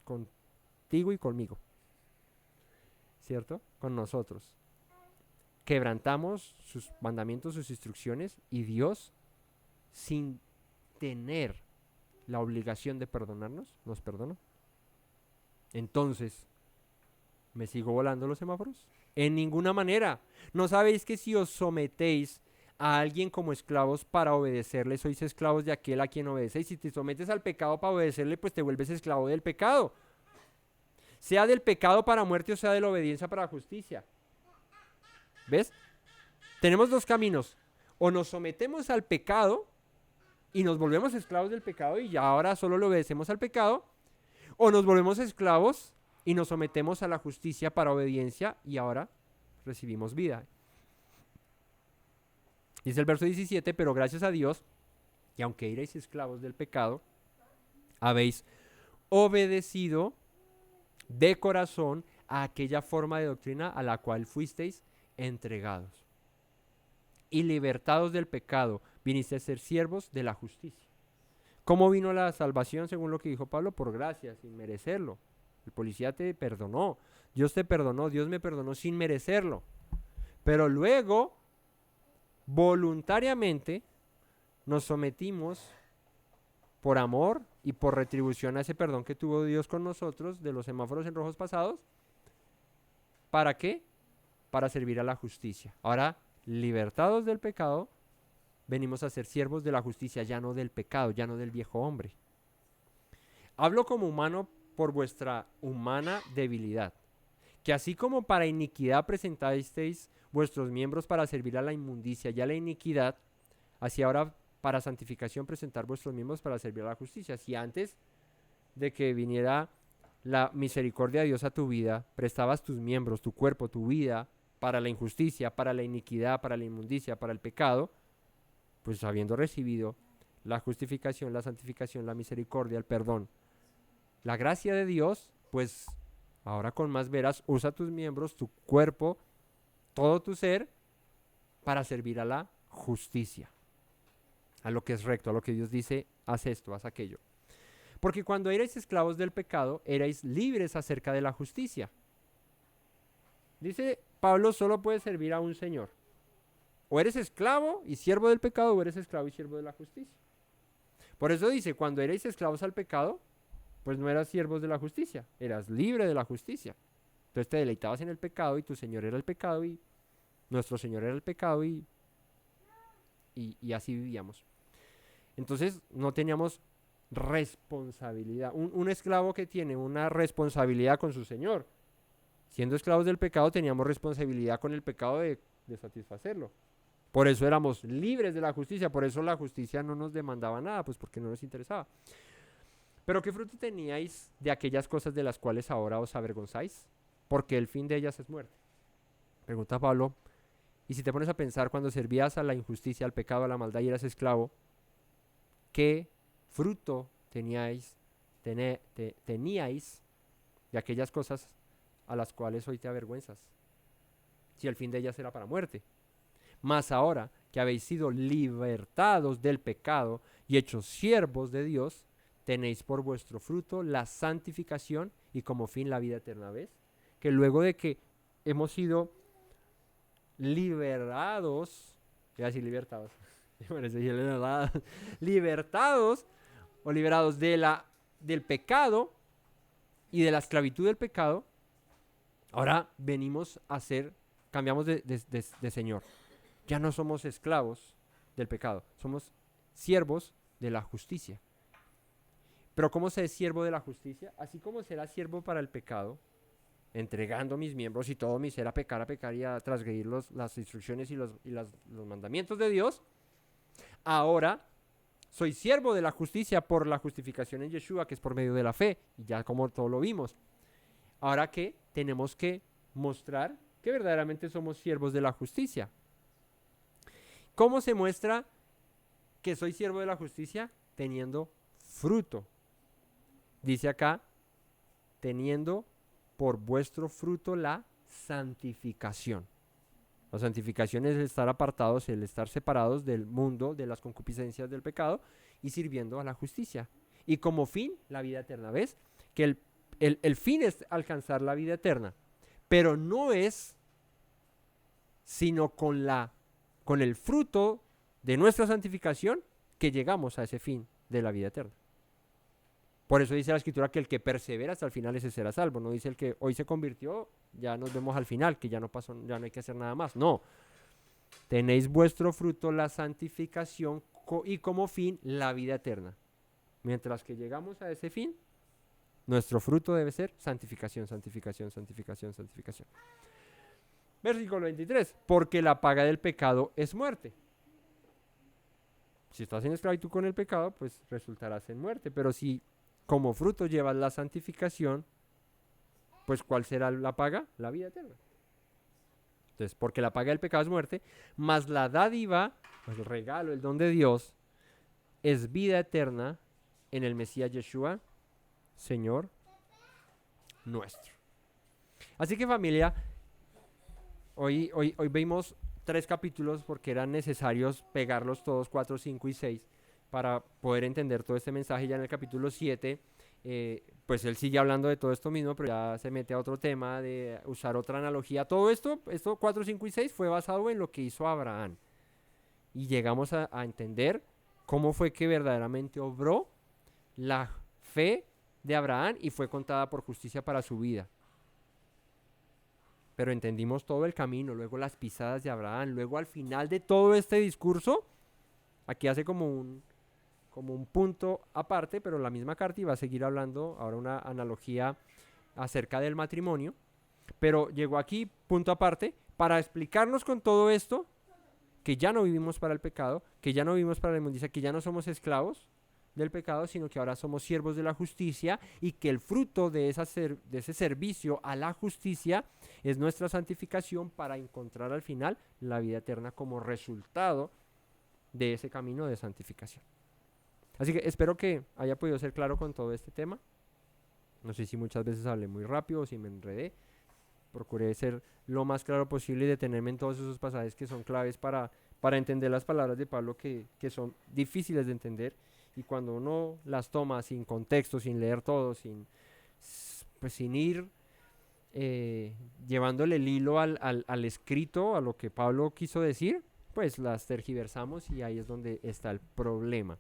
contigo y conmigo. ¿Cierto? Con nosotros. Quebrantamos sus mandamientos, sus instrucciones, y Dios, sin tener la obligación de perdonarnos, nos perdonó. Entonces, ¿me sigo volando los semáforos? En ninguna manera. ¿No sabéis que si os sometéis a alguien como esclavos para obedecerle, sois esclavos de aquel a quien obedecéis? Si te sometes al pecado para obedecerle, pues te vuelves esclavo del pecado. Sea del pecado para muerte o sea de la obediencia para justicia. ¿Ves? Tenemos dos caminos. O nos sometemos al pecado y nos volvemos esclavos del pecado y ya ahora solo le obedecemos al pecado. O nos volvemos esclavos y nos sometemos a la justicia para obediencia y ahora recibimos vida. Dice el verso 17, pero gracias a Dios, que aunque erais esclavos del pecado, habéis obedecido de corazón a aquella forma de doctrina a la cual fuisteis entregados. Y libertados del pecado, viniste a ser siervos de la justicia. ¿Cómo vino la salvación según lo que dijo Pablo? Por gracia, sin merecerlo. El policía te perdonó, Dios te perdonó, Dios me perdonó sin merecerlo. Pero luego, voluntariamente, nos sometimos por amor y por retribución a ese perdón que tuvo Dios con nosotros de los semáforos en rojos pasados. ¿Para qué? Para servir a la justicia. Ahora, libertados del pecado, venimos a ser siervos de la justicia, ya no del pecado, ya no del viejo hombre. Hablo como humano por vuestra humana debilidad, que así como para iniquidad presentasteis vuestros miembros para servir a la inmundicia y a la iniquidad, así ahora para santificación presentar vuestros miembros para servir a la justicia. Si antes de que viniera la misericordia de Dios a tu vida, prestabas tus miembros, tu cuerpo, tu vida para la injusticia, para la iniquidad, para la inmundicia, para el pecado, pues habiendo recibido la justificación, la santificación, la misericordia, el perdón, la gracia de Dios, pues ahora con más veras usa tus miembros, tu cuerpo, todo tu ser para servir a la justicia, a lo que es recto, a lo que Dios dice, haz esto, haz aquello. Porque cuando erais esclavos del pecado, erais libres acerca de la justicia. Dice Pablo, solo puedes servir a un Señor. O eres esclavo y siervo del pecado, o eres esclavo y siervo de la justicia. Por eso dice, cuando erais esclavos al pecado, pues no eras siervos de la justicia, eras libre de la justicia. Entonces te deleitabas en el pecado y tu Señor era el pecado y nuestro Señor era el pecado y así vivíamos. Entonces no teníamos responsabilidad. Un esclavo que tiene una responsabilidad con su Señor, siendo esclavos del pecado teníamos responsabilidad con el pecado de satisfacerlo. Por eso éramos libres de la justicia, por eso la justicia no nos demandaba nada, pues porque no nos interesaba. Pero ¿qué fruto teníais de aquellas cosas de las cuales ahora os avergonzáis? Porque el fin de ellas es muerte. Pregunta Pablo, y si te pones a pensar cuando servías a la injusticia, al pecado, a la maldad y eras esclavo, ¿qué fruto teníais teníais de aquellas cosas a las cuales hoy te avergüenzas, si el fin de ellas era para muerte. Mas ahora que habéis sido libertados del pecado y hechos siervos de Dios, tenéis por vuestro fruto la santificación y como fin la vida eterna. ¿Ves? Que luego de que hemos sido liberados, iba a decir libertados, libertados o liberados del pecado y de la esclavitud del pecado, ahora venimos a ser, cambiamos de Señor. Ya no somos esclavos del pecado, somos siervos de la justicia. Pero ¿cómo se es siervo de la justicia? Así como será siervo para el pecado, entregando mis miembros y todo mi ser a pecar y a transgredir las instrucciones y los mandamientos de Dios, ahora soy siervo de la justicia por la justificación en Yeshua, que es por medio de la fe, y ya como todo lo vimos. Ahora que tenemos que mostrar que verdaderamente somos siervos de la justicia. ¿Cómo se muestra que soy siervo de la justicia? Teniendo fruto. Dice acá, teniendo por vuestro fruto la santificación. La santificación es el estar apartados, el estar separados del mundo, de las concupiscencias del pecado y sirviendo a la justicia. Y como fin, la vida eterna. ¿Ves? Que el fin es alcanzar la vida eterna, pero no es sino con el fruto de nuestra santificación que llegamos a ese fin de la vida eterna. Por eso dice la Escritura que el que persevera hasta el final ese será salvo. No dice el que hoy se convirtió, ya nos vemos al final, que ya no pasó, ya no hay que hacer nada más. No. Tenéis vuestro fruto la santificación y como fin la vida eterna. Mientras que llegamos a ese fin, nuestro fruto debe ser santificación, santificación, santificación, santificación. Versículo 23. Porque la paga del pecado es muerte. Si estás en esclavitud con el pecado, pues resultarás en muerte. Pero si como fruto llevas la santificación, pues ¿cuál será la paga? La vida eterna. Entonces, porque la paga del pecado es muerte, mas la dádiva, pues el regalo, el don de Dios, es vida eterna en el Mesías Yeshua, Señor nuestro. Así que familia, hoy vimos 3 capítulos porque eran necesarios pegarlos todos, 4, 5 y 6, para poder entender todo este mensaje. Ya en el capítulo 7, pues él sigue hablando de todo esto mismo, pero ya se mete a otro tema de usar otra analogía. Todo esto 4, 5 y 6 fue basado en lo que hizo Abraham. Y llegamos a entender cómo fue que verdaderamente obró la fe de Abraham y fue contada por justicia para su vida. Pero entendimos todo el camino, luego las pisadas de Abraham, luego al final de todo este discurso, aquí hace como un punto aparte, pero la misma carta iba a seguir hablando, ahora una analogía acerca del matrimonio, pero llegó aquí, punto aparte, para explicarnos con todo esto, que ya no vivimos para el pecado, que ya no vivimos para la inmundicia, que ya no somos esclavos del pecado, sino que ahora somos siervos de la justicia y que el fruto de ese servicio a la justicia es nuestra santificación para encontrar al final la vida eterna como resultado de ese camino de santificación. Así que espero que haya podido ser claro con todo este tema. No sé si muchas veces hablé muy rápido o si me enredé. Procuré ser lo más claro posible y detenerme en todos esos pasajes que son claves para entender las palabras de Pablo que son difíciles de entender. Y cuando uno las toma sin contexto, sin leer todo, sin ir llevándole el hilo al escrito, a lo que Pablo quiso decir, pues las tergiversamos y ahí es donde está el problema.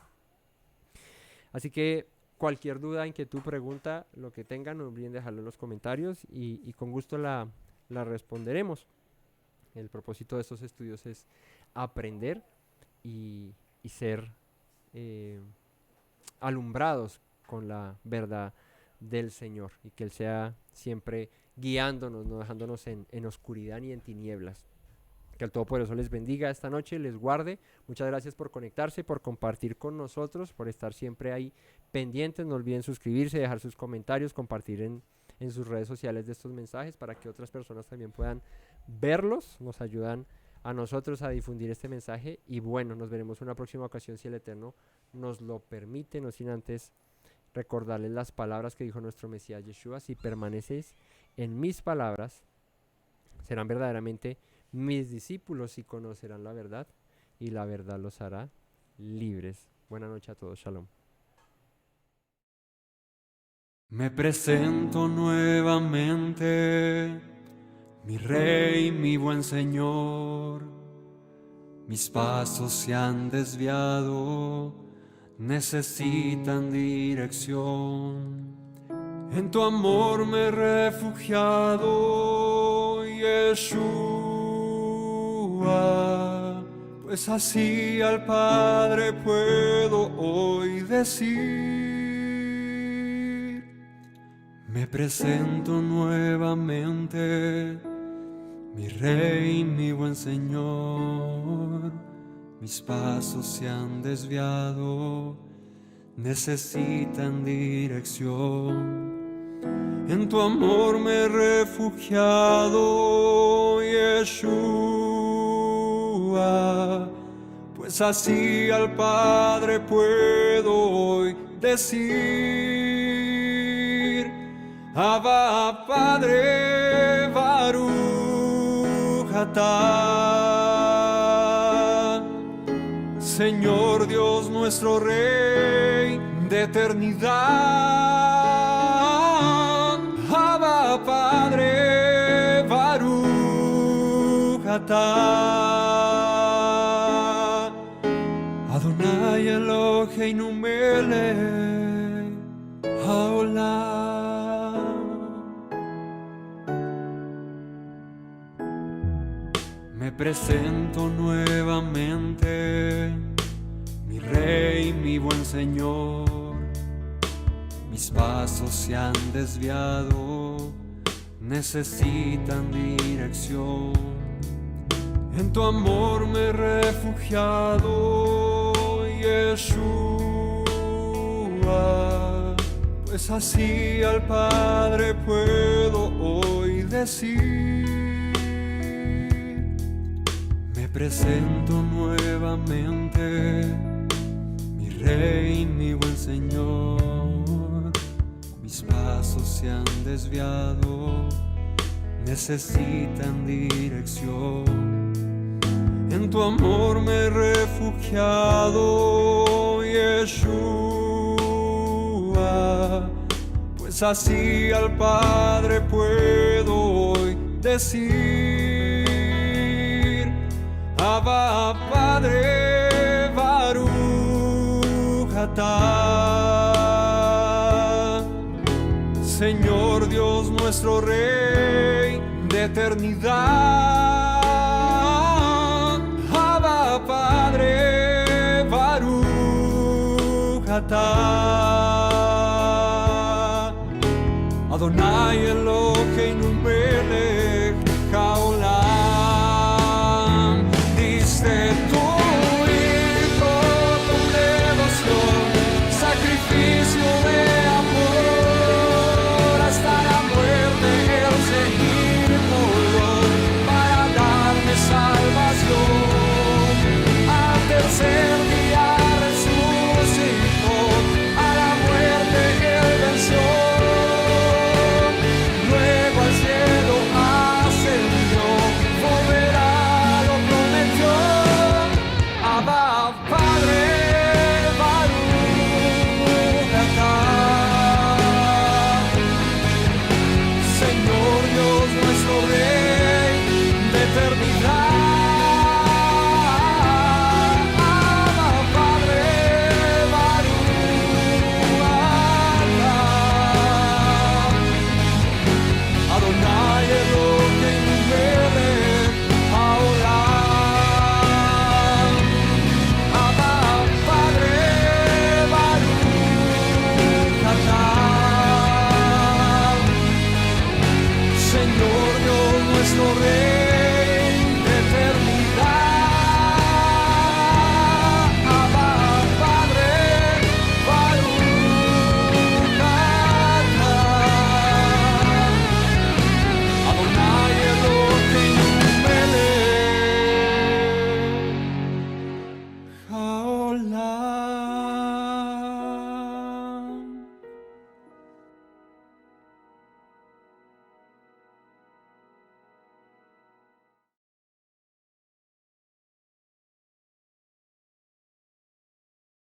Así que cualquier duda, inquietud, pregunta, lo que tengan, no olviden dejarlo en los comentarios y con gusto la responderemos. El propósito de estos estudios es aprender y ser alumbrados con la verdad del Señor y que Él sea siempre guiándonos, no dejándonos en oscuridad ni en tinieblas. Que el Todopoderoso les bendiga esta noche, les guarde. Muchas gracias por conectarse, por compartir con nosotros, por estar siempre ahí pendientes. No olviden suscribirse, dejar sus comentarios, compartir en sus redes sociales de estos mensajes para que otras personas también puedan verlos. Nos ayudan a nosotros a difundir este mensaje. Y bueno, nos veremos en una próxima ocasión si el Eterno nos lo permite, no sin antes recordarles las palabras que dijo nuestro Mesías Yeshua: si permaneces en mis palabras, serán verdaderamente mis discípulos y conocerán la verdad, y la verdad los hará libres. Buenas noches a todos, shalom. Me presento nuevamente, mi Rey, mi buen Señor. Mis pasos se han desviado, necesitan dirección. En tu amor me he refugiado, Yeshua, pues así al Padre puedo hoy decir. Me presento nuevamente, mi Rey, mi buen Señor. Mis pasos se han desviado, necesitan dirección. En tu amor me he refugiado, Yeshua, pues así al Padre puedo hoy decir. Abba, Padre, Baruch atah, Señor Dios nuestro Rey de eternidad. Abba, Padre, Baruch atah, Adonai Eloheinu melech haolam. Me presento nuevamente, mi Rey, mi buen Señor. Mis pasos se han desviado, necesitan dirección. En tu amor me he refugiado, Yeshua, pues así al Padre puedo hoy decir. Me presento nuevamente, mi Rey, mi buen Señor. Mis pasos se han desviado, necesitan dirección. En tu amor me he refugiado, Yeshua, pues así al Padre puedo hoy decir. Abba, Padre, Baruch atah, Señor Dios nuestro Rey de eternidad. Abba, Padre, Baruch atah, Adonai Eloheinu melech